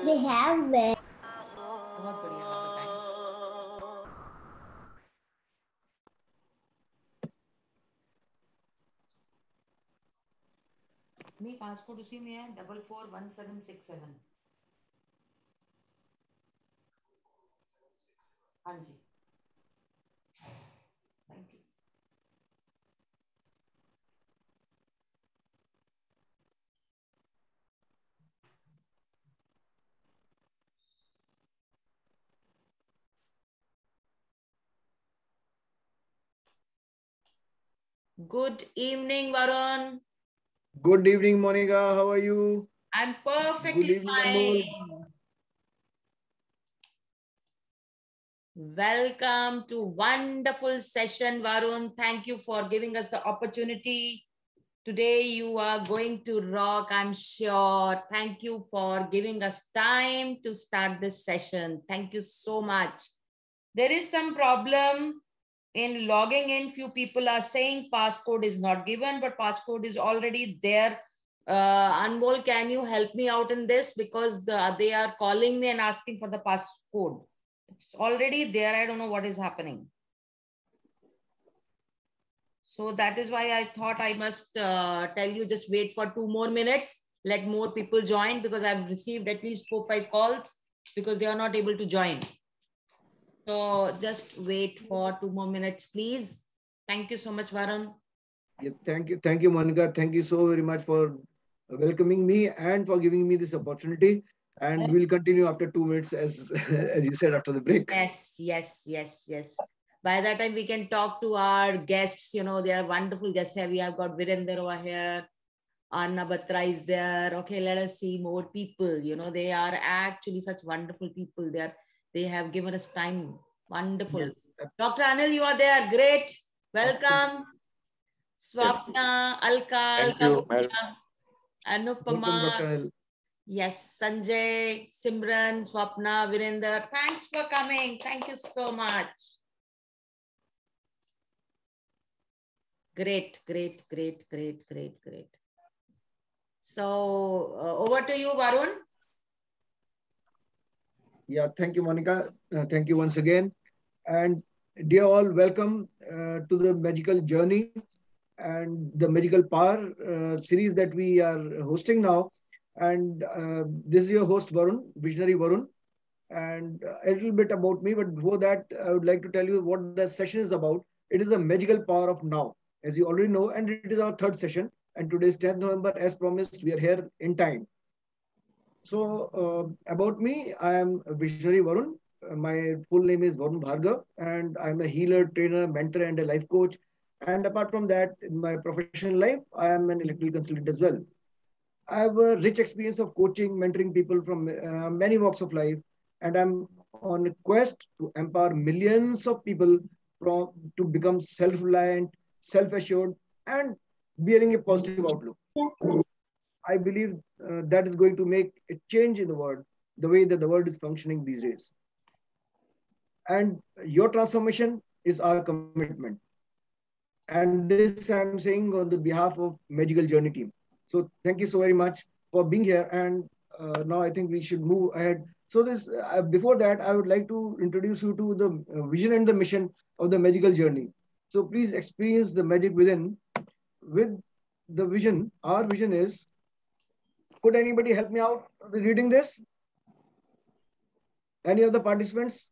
They have where? बहुत बढ़िया, आप बताएं। नहीं, पासपोर्ट उसी में है 441767। हाँ जी, thank you. Good evening, Varun. Good evening, Monica. How are you? I'm perfectly Good evening, Anmol. fine. Welcome to wonderful session, Varun. Thank you for giving us the opportunity. Today you are going to rock, I'm sure. Thank you for giving us time to start this session. Thank you so much. There is some problem in logging in. Few people are saying passcode is not given, but passcode is already there. Anmol, can you help me out in this? Because they are calling me and asking for the passcode. It's already there. I don't know what is happening. So that is why I thought I must tell you, just wait for 2 more minutes. Let more people join, because I've received at least 4-5 calls because they are not able to join. So just wait for 2 more minutes, please. Thank you so much, Varun. Yeah, thank you, Monica. Thank you so very much for welcoming me and for giving me this opportunity. And we'll continue after 2 minutes, as as you said, after the break. Yes. By that time, we can talk to our guests. You know, they are wonderful guests here. We have got Virender over here. Anna Batra is there. Okay, let us see more people. You know, they are actually such wonderful people. They have given us time. Wonderful. Yes. Dr. Anil, you are there. Great. Welcome. Swapna, Alka, Thank you, Anupama. Welcome, Dr. Anil. Yes, Sanjay, Simran, Swapna, Virender. Thanks for coming. Thank you so much. Great. So over to you, Varun. Yeah, thank you, Monica. Thank you once again. And dear all, welcome to the magical journey and the magical power series that we are hosting now. And this is your host, Varun, Visionary Varun. And a little bit about me, but before that, I would like to tell you what the session is about. It is the magical power of now, as you already know, and it is our third session. And today is 10th November. As promised, we are here in time. So, about me, I am Visionary Varun. My full name is Varun Bhargav, and I'm a healer, trainer, mentor, and a life coach. And apart from that, in my professional life, I am an electrical consultant as well. I have a rich experience of coaching, mentoring people from many walks of life, and I'm on a quest to empower millions of people to become self-reliant, self-assured, and bearing a positive outlook. I believe that is going to make a change in the world, the way that the world is functioning these days. And your transformation is our commitment. And this I'm saying on the behalf of Magical Journey team. So thank you so very much for being here. And now I think we should move ahead. So before that, I would like to introduce you to the vision and the mission of the Magical Journey. So please experience the magic within. With the vision, our vision is, could anybody help me out with reading this? Any of the participants?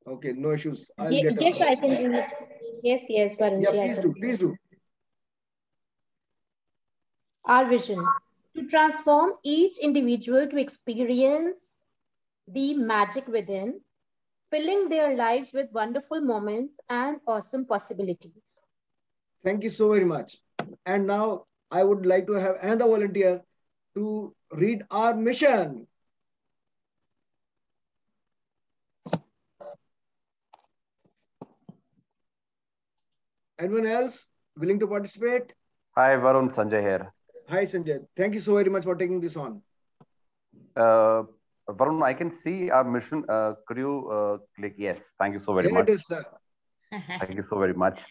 Okay, no issues. I'll get Yes, on. I can do it. Yes, Varun. Yeah, please do. Our vision: to transform each individual to experience the magic within, filling their lives with wonderful moments and awesome possibilities. Thank you so very much. And now I would like to have another volunteer to read our mission. Anyone else willing to participate? Hi, Varun, Sanjay here. Hi, Sanjay. Thank you so very much for taking this on. Varun, I can see our mission. Could you click yes? Thank you so very Here much. it is, sir. Thank you so very much.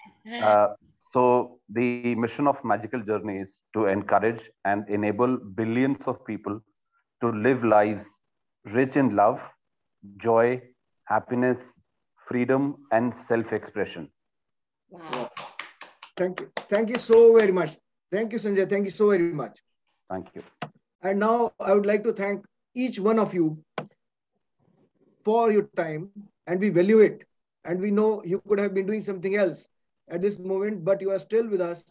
So the mission of Magical Journey is to encourage and enable billions of people to live lives rich in love, joy, happiness, freedom, and self-expression. Wow. Thank you. Thank you so very much. Thank you, Sanjay. Thank you so very much. Thank you. And now I would like to thank each one of you for your time, and we value it. And we know you could have been doing something else at this moment, but you are still with us.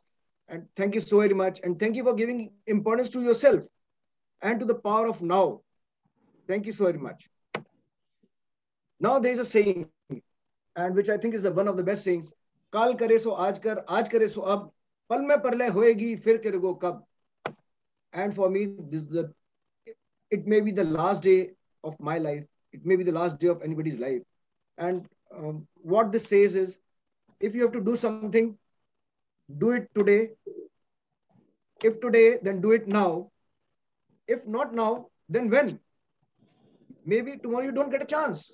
And thank you so very much. And thank you for giving importance to yourself and to the power of now. Thank you so very much. Now there is a saying, and which I think is one of the best sayings. Kal kare so aaj kare so ab, pal mein parle hoegi, fir karego kab. And for me, it may be the last day of my life. It may be the last day of anybody's life. And what this says is, if you have to do something, do it today. If today, then do it now. If not now, then when? Maybe tomorrow you don't get a chance.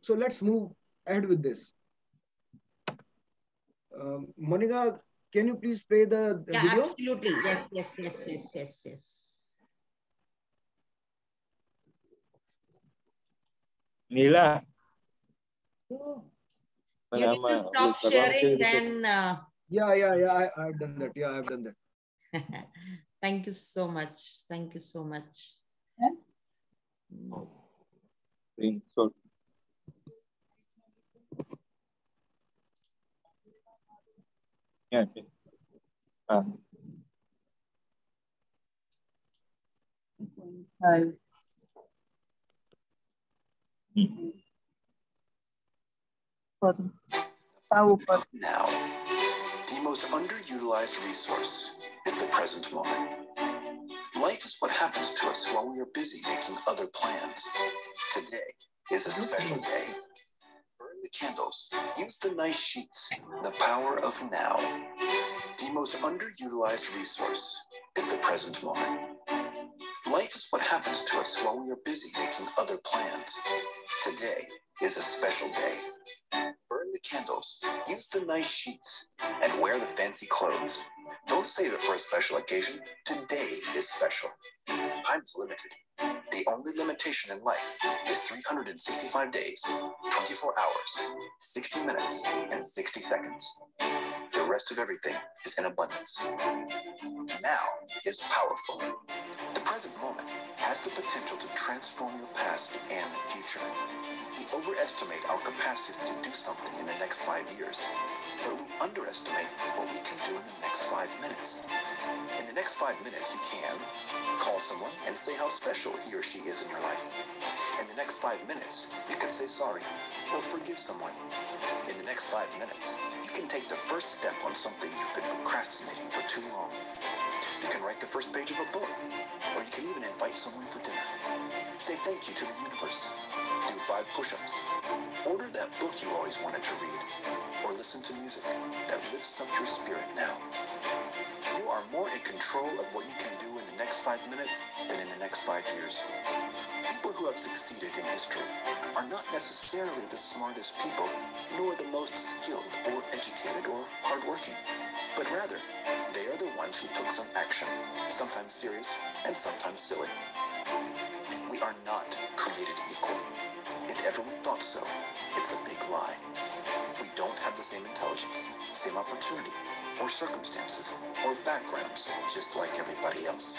So let's move ahead with this. Monica, can you please play the video? Absolutely. Yes. Nila. You need to stop sharing then. Yeah, I've done that. Yeah, I've done that. Thank you so much. Thank you so much. Yeah. Now, the most underutilized resource is the present moment. Life is what happens to us while we are busy making other plans. Today is a special day. Burn the candles, use the nice sheets, the power of now. The most underutilized resource is the present moment. Life is what happens to us while we are busy making other plans. Today is a special day. Burn the candles, use the nice sheets, and wear the fancy clothes. Don't save it for a special occasion. Today is special. Time is limited. The only limitation in life is 365 days, 24 hours, 60 minutes, and 60 seconds. The rest of everything is in abundance. Now is powerful. The present moment has the potential to transform your past and the future. We overestimate our capacity to do something in the next 5 years, but we underestimate what we can do in the next 5 minutes. In the next 5 minutes, you can call someone and say how special he or she is in your life. In the next 5 minutes, you can say sorry or forgive someone. In the next 5 minutes, you can take the first step on something you've been procrastinating for too long. You can write the first page of a book, or you can even invite someone for dinner. Say thank you to the universe. Do 5 push-ups. Order that book you always wanted to read, or listen to music that lifts up your spirit now. You are more in control of what you can do in the next 5 minutes than in the next 5 years. People who have succeeded in history are not necessarily the smartest people, nor the most skilled or educated or hardworking, but rather, they are the ones who took some action, sometimes serious and sometimes silly. We are not created equal. If ever we thought so, it's a big lie. We don't have the same intelligence, same opportunity, or circumstances, or backgrounds, just like everybody else.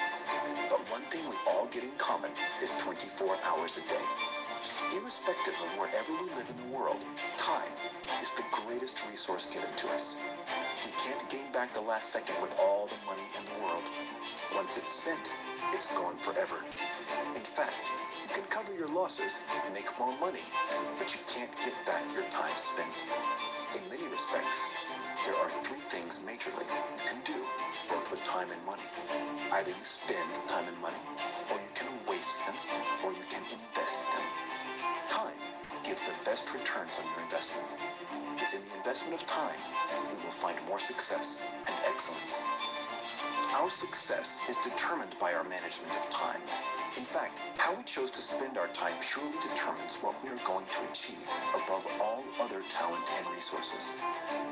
But one thing we all get in common is 24 hours a day. Irrespective of wherever we live in the world, time is the greatest resource given to us. We can't gain back the last second with all the money in the world. Once it's spent, it's gone forever. In fact, you can cover your losses, make more money, but you can't get back your time spent. In many respects, there are 3 things majorly you can do, both with time and money. Either you spend time and money, or you can waste them, or you can invest them. Time gives the best returns on your investment. It's in the investment of time we will find more success and excellence. Our success is determined by our management of time. In fact, how we chose to spend our time purely determines what we are going to achieve above all other talent and resources.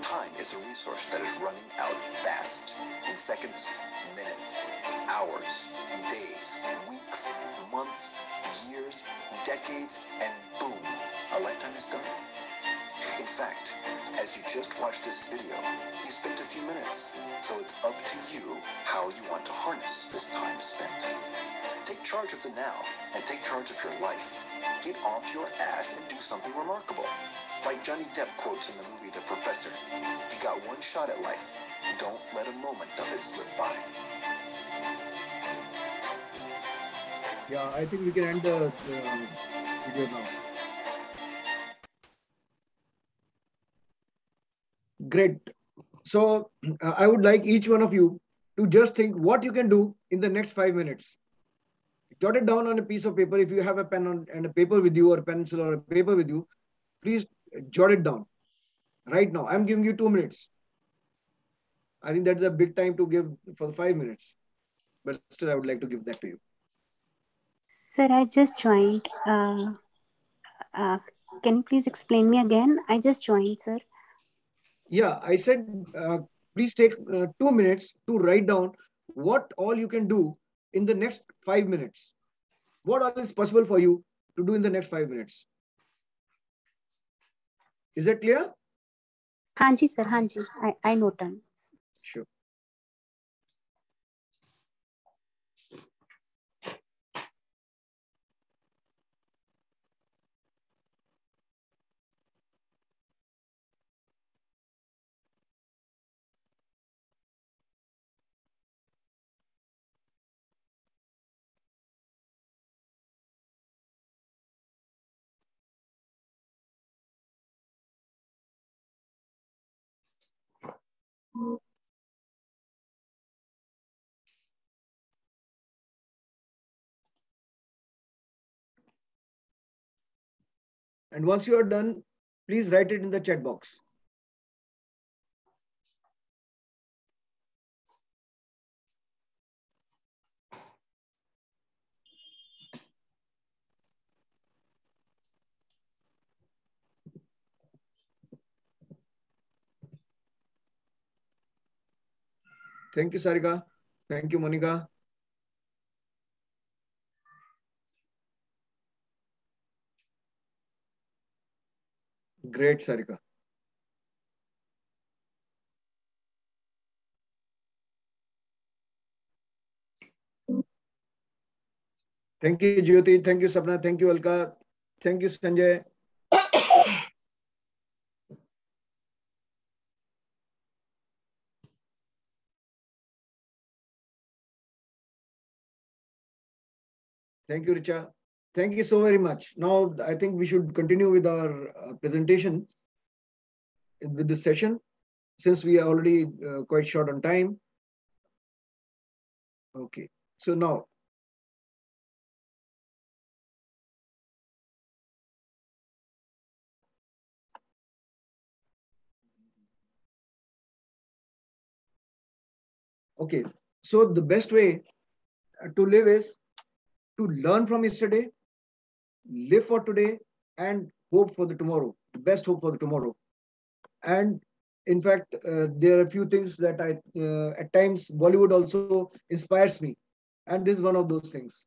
Time is a resource that is running out fast. In seconds, minutes, hours, days, weeks, months, years, decades, and boom, a lifetime is done. In fact, as you just watched this video, you spent a few minutes, so it's up to you how you want to harness this time spent. Take charge of the now and take charge of your life. Get off your ass and do something remarkable. Like Johnny Depp quotes in the movie The Professor, you got one shot at life. Don't let a moment of it slip by. Yeah, I think we can end the video now. Great. So I would like each one of you to just think what you can do in the next 5 minutes. Jot it down on a piece of paper. If you have a pen and a paper with you, or a pencil or a paper with you, please jot it down right now. I'm giving you 2 minutes. I think that's a big time to give for the 5 minutes, but still I would like to give that to you. Sir, I just joined. Can you please explain me again? I just joined, sir. Yeah, I said, please take 2 minutes to write down what all you can do in the next 5 minutes. What all is possible for you to do in the next 5 minutes? Is that clear? Hanji, sir. Hanji. I noted. Sure. And once you are done, please write it in the chat box. Thank you, Sarika. Thank you, Monica. Great, Sarika. Thank you, Jyoti. Thank you, Sapna. Thank you, Alka. Thank you, Sanjay. Thank you, Richa. Thank you so very much. Now, I think we should continue with our presentation with this session, since we are already quite short on time. Okay, so now, okay, so the best way to live is to learn from yesterday, live for today, and hope for the tomorrow, the best hope for the tomorrow. And in fact, there are a few things that at times, Bollywood also inspires me. And this is one of those things.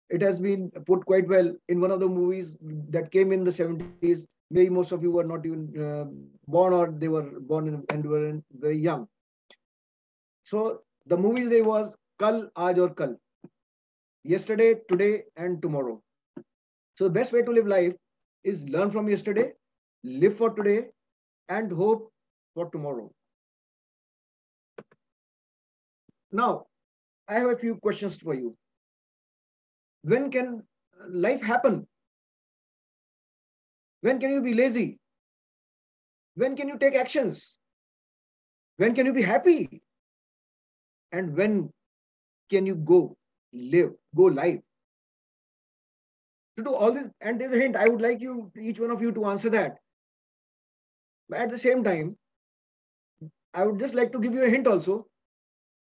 It has been put quite well in one of the movies that came in the 70s. Maybe most of you were not even born, or they were born and were very young. So the movie's name was Kal, Aaj aur Kal. Yesterday, today, and tomorrow. So the best way to live life is learn from yesterday, live for today, and hope for tomorrow. Now, I have a few questions for you. When can life happen? When can you be lazy? When can you take actions? When can you be happy? And when can you go live, go live? To do all this, and there's a hint, I would like you, each one of you, to answer that. But at the same time, I would just like to give you a hint also.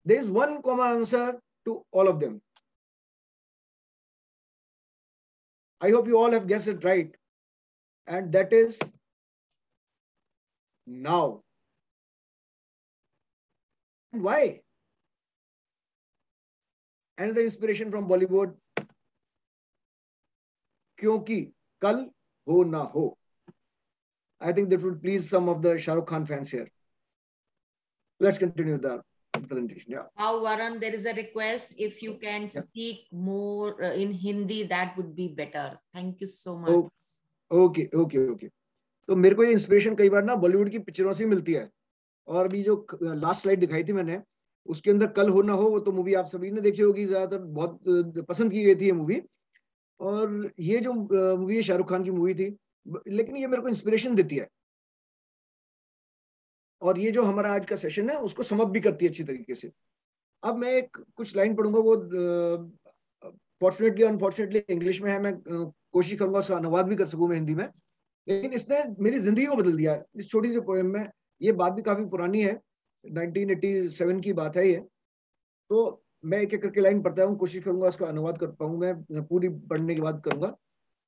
There is one common answer to all of them. I hope you all have guessed it right. And that is now. Why? Another inspiration from Bollywood. क्योंकि कल हो ना हो. I think that would please some of the Shah Rukh Khan fans here. Let's continue the presentation. Yeah. Now, Varun, there is a request. If you can speak more in Hindi, that would be better. Thank you so much. Oh, okay. तो मेरे को ये inspiration कई बार ना बॉलीवुड की पिक्चरों से मिलती है. और अभी जो लास्ट स्लाइड दिखाई थी मैंने, उसके अंदर कल हो ना हो, वो तो मूवी आप सभी ने देखी होगी, ज्यादातर बहुत पसंद की गई थी ये मूवी. और ये जो मूवी है शाहरुख खान की मूवी थी, लेकिन ये मेरे को इंस्पिरेशन देती है. और ये जो हमारा आज का सेशन है उसको समअप भी करती है अच्छी तरीके से. अब मैं एक कुछ लाइन पढ़ूंगा, वो फॉर्चुनेटली अनफॉर्चुनेटली इंग्लिश में है. मैं कोशिश करूंगा उसका अनुवाद भी कर सकूं मैं हिंदी में. लेकिन इसने मेरी जिंदगी को बदल दिया इस छोटी सी पोएम में. ये बात भी काफी पुरानी है, 1987 की बात है ये. तो मैं एक एक करके लाइन पढ़ता हूँ, कोशिश करूंगा उसका अनुवाद कर पाऊं. मैं पूरी पढ़ने के बाद करूंगा.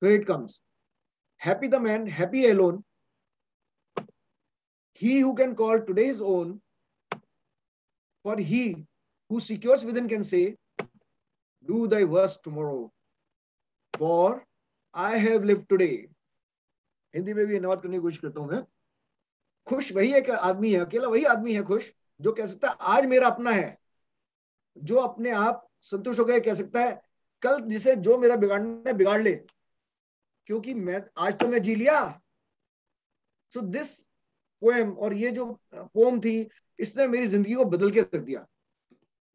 तो it comes. Happy the man happy alone, he who can call today his own, for he who secures within can say, do thy worst tomorrow, for I have lived today. Hindi में भी अनुवाद करने की कोशिश करता हूं मैं. खुश वही एक आदमी है, अकेला वही आदमी है खुश, जो कह सकता है आज मेरा अपना है, जो अपने आप संतुष्ट होकर कह सकता है कल जिसे जो मेरा बिगाड़ना है बिगाड़ ले, क्योंकि मैं आज तो मैं जी लिया. सो दिस पोएम, और ये जो पोएम थी, इसने मेरी जिंदगी को बदल के रख दिया.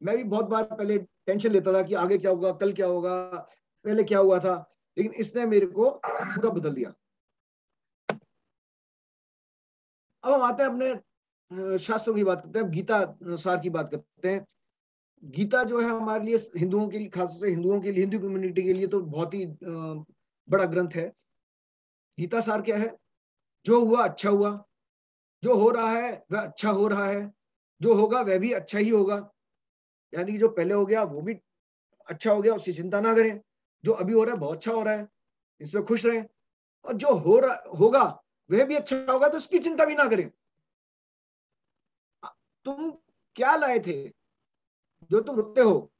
मैं भी बहुत बार पहले टेंशन लेता था कि आगे क्या होगा, कल क्या होगा, पहले क्या हुआ था, लेकिन इसने मेरे को पूरा बदल दिया. अब हम आते हैं अपने शास्त्रों की बात करते हैं, गीता सार की बात करते हैं. गीता जो है हमारे लिए हिंदुओं के लिए, खासतौर से हिंदुओं के लिए, हिंदू कम्युनिटी के लिए तो बहुत ही बड़ा ग्रंथ है. गीता सार क्या है? जो हुआ अच्छा हुआ, जो हो रहा है वह अच्छा हो रहा है, जो होगा वह भी अच्छा ही होगा. यानी जो पहले हो गया वो भी अच्छा हो गया, उसकी चिंता ना करें. जो अभी हो रहा है बहुत अच्छा हो रहा है, इसमें खुश रहें. और जो हो रहा होगा वह भी अच्छा होगा, तो उसकी चिंता भी ना करें. तुम क्या लाए थे जो तुम रुकते हो?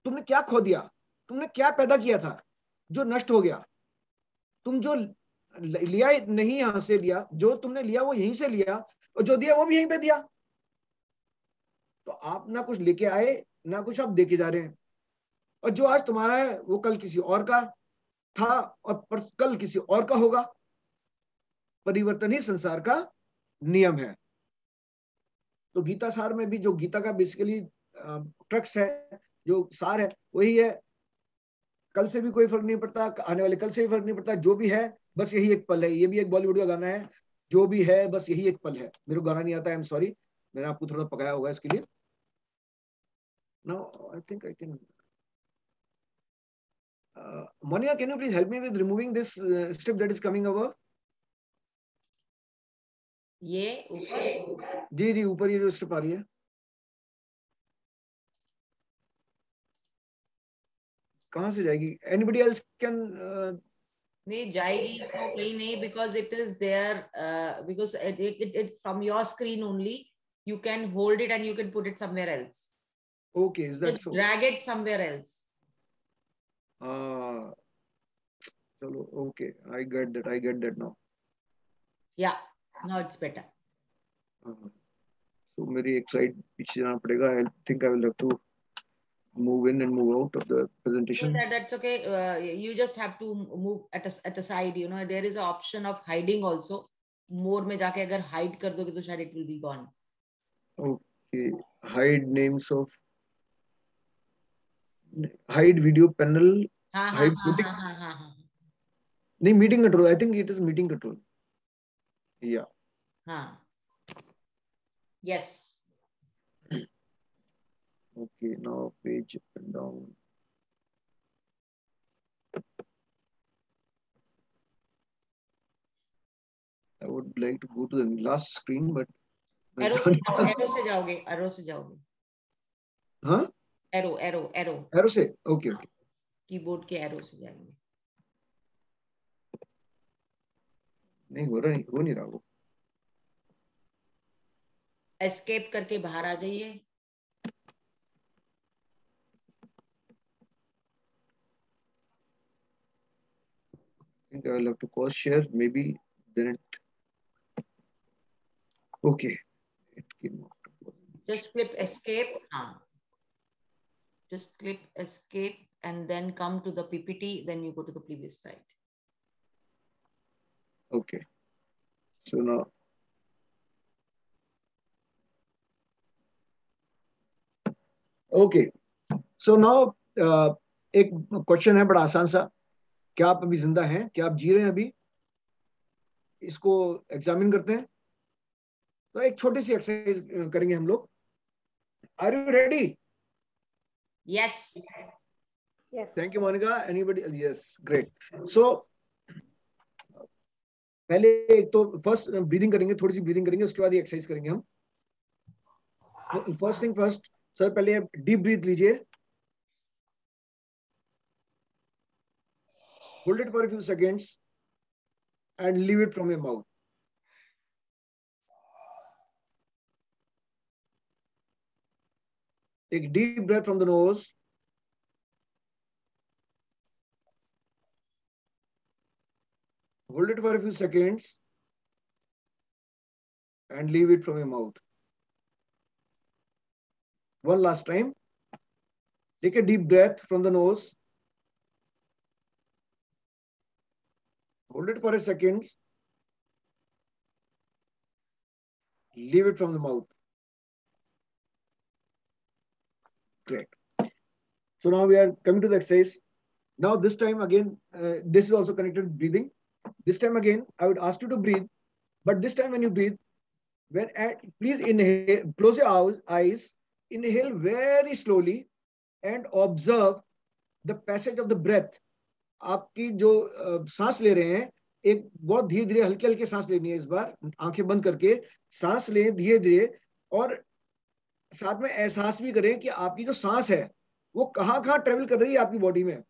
तुमने क्या खो दिया? तुमने क्या पैदा किया था जो नष्ट हो गया? तुम जो लिया नहीं यहां से लिया, जो तुमने लिया वो यहीं से लिया, और जो दिया वो भी यहीं पे दिया. तो आप ना कुछ लेके आए, ना कुछ आप देके जा रहे हैं. और जो आज तुम्हारा है वो कल किसी और का था, और कल किसी और का होगा. परिवर्तन ही संसार का नियम है. तो गीता सार में भी जो गीता का बेसिकली ट्रक्स है, जो सार है वही है. कल से भी कोई फर्क नहीं पड़ता, आने वाले कल से भी फर्क नहीं पड़ता. जो भी है बस यही एक पल है. ये भी एक बॉलीवुड का गाना है, जो भी है बस यही एक पल है. मेरे को गाना नहीं आता, आई एम सॉरी, मैंने आपको थोड़ा पकाया होगा इसके लिए. Now I think I can. Monica, can you please help me with removing this strip that is coming above? ये ऊपर? जी ऊपर ये जो स्ट्रिप आ रही है. कहाँ से जाएगी? Anybody else can नहीं जाएगी तो कहीं नहीं, because it is there, because it's from your screen only. You can hold it and you can put it somewhere else. Okay, is that Just so? drag it somewhere else. चलो, okay, I get that now. Yeah, now it's better. So मेरी एक slide पीछे जाना पड़ेगा. I think I will have to move in and move out of the presentation. That's okay. You just have to move at a side. You know, there is an option of hiding also. More में जाके अगर hide कर दोगे तो शायद it will be gone. Okay, hide video panel. हाँ. नहीं, meeting control. I think it is meeting control. Yeah. हाँ. Yes. Okay, now page up and down. I would like to go to the last screen, but arrow से जाओगे. हाँ? Arrow. Arrow से? Okay. Keyboard के arrows हो जाएंगे। नहीं हो रहा, नहीं हो नहीं रहा वो। एस्केप करके बाहर आ जाइए। I think I will have to pause share. Maybe then it. Okay. It came out. Just click escape. Just click escape and then come to the PPT. Then you go to the previous slide. Okay. So now. Okay. So now एक question है बड़ा आसान सा। क्या आप अभी जिंदा हैं? क्या आप जी रहे हैं अभी? इसको एग्जामिन करते हैं। तो एक छोटी सी एक्सरसाइज करेंगे हम लोग। Are you ready? Yes. Yes. Thank you, Monica. Anybody? Yes, great. So पहले एक तो फर्स्ट ब्रीदिंग करेंगे, थोड़ी सी ब्रीदिंग करेंगे, उसके बाद ये एक्सरसाइज करेंगे हम। तो फर्स्ट थिंग फर्स्ट, सर पहले डीप ब्रीथ लीजिए, hold it for a few seconds and leave it from your mouth. Take a deep breath from the nose. Hold it for a few seconds and leave it from your mouth. One last time. Take a deep breath from the nose. Hold it for a second. Leave it from the mouth. Great. So now we are coming to the exercise. Now this time again, this is also connected with breathing. This time again, I would ask you to breathe. But this time when you breathe, please inhale, close your eyes, inhale very slowly and observe the passage of the breath. आपकी जो सांस ले रहे हैं, एक बहुत धीरे धीरे हल्के हल्के सांस लेनी है। इस बार आंखें बंद करके सांस लें धीरे धीरे, और साथ में एहसास भी करें कि आपकी जो सांस है वो कहाँ कहाँ ट्रेवल कर रही है आपकी बॉडी में।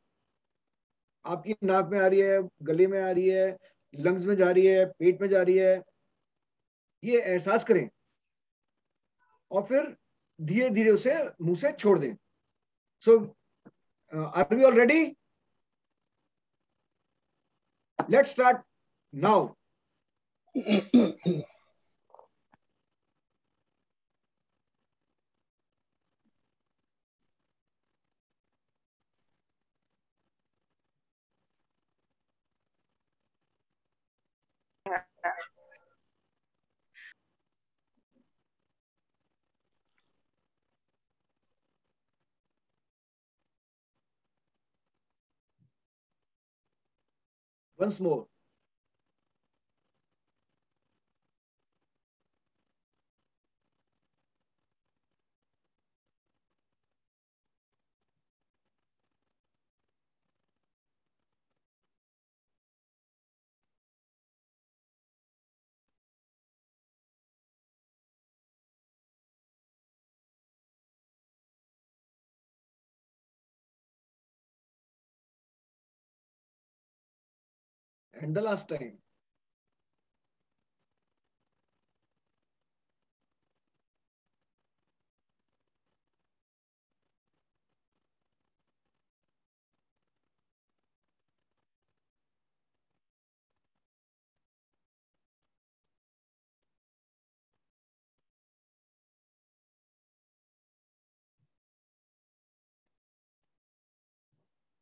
आपकी नाक में आ रही है, गले में आ रही है, लंग्स में जा रही है, पेट में जा रही है, ये एहसास करें और फिर धीरे धीरे उसे मुंह से छोड़ दें। So are we all ready? Let's start now. Once more. And the last time.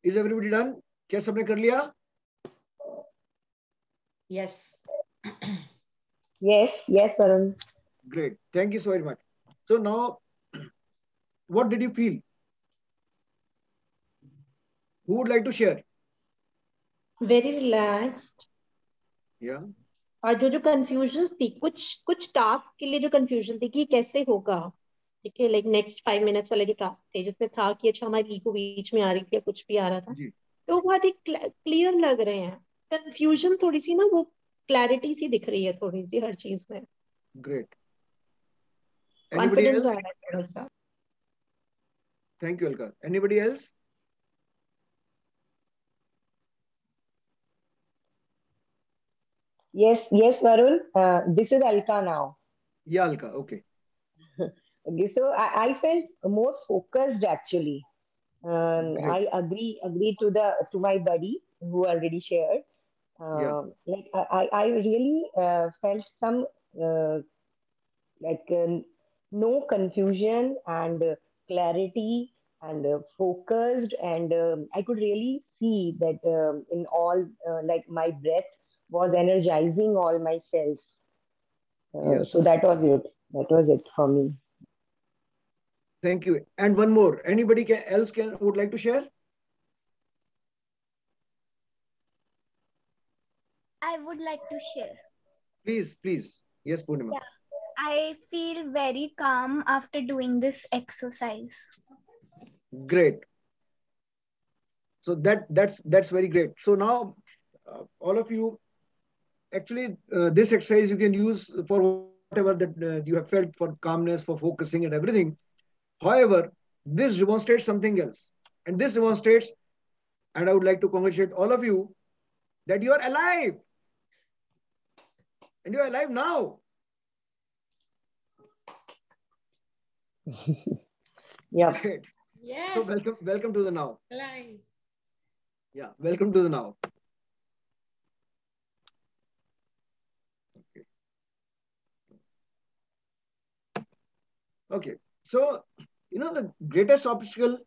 Is everybody done? क्या सबने कर लिया? Yes. Yes, Varun. Great. Thank you so very much. So now, what did you feel? Who would like to share? Very relaxed. Yeah. और जो confusion थी, कुछ task के लिए जो कंफ्यूजन थी कि कैसे होगा, ठीक है, लाइक नेक्स्ट 5 मिनट्स वाले जो टास्क थे जिसमें था कि अच्छा हमारी ईगो बीच में आ रही थी या कुछ भी आ रहा था, जी. तो बहुत ही क्लियर लग रहे हैं। कंफ्यूजन थोड़ी सी ना, वो क्लैरिटी सी दिख रही है थोड़ी सी हर चीज में। Great. Anybody कॉन्फिडेंस आ else? रहा है थोड़ा सा। Thank you, Alka. Anybody else? Yes, yes, Varun. This is Alka now. Yeah, Alka. Okay. Okay, so I felt more focused actually. Great. I agree to my buddy who already shared. Yeah. Like I really felt some uh, like no confusion and clarity and focused, and I could really see that in all like my breath was energizing all my cells. So Yes. that was it. That was it for me. Thank you. And one more. Anybody else would like to share? I would like to share. Please, please. Yes, Purnima. Yeah. I feel very calm after doing this exercise. Great. So that's very great. So now, all of you, actually, this exercise you can use for whatever that you have felt for calmness, for focusing, and everything. However, this demonstrates something else, and this demonstrates, and I would like to congratulate all of you that you are alive, and you are alive now. Yeah. Great. So Yes. welcome to the now. Alive. Yeah, welcome to the now. Okay. Okay. So the greatest obstacle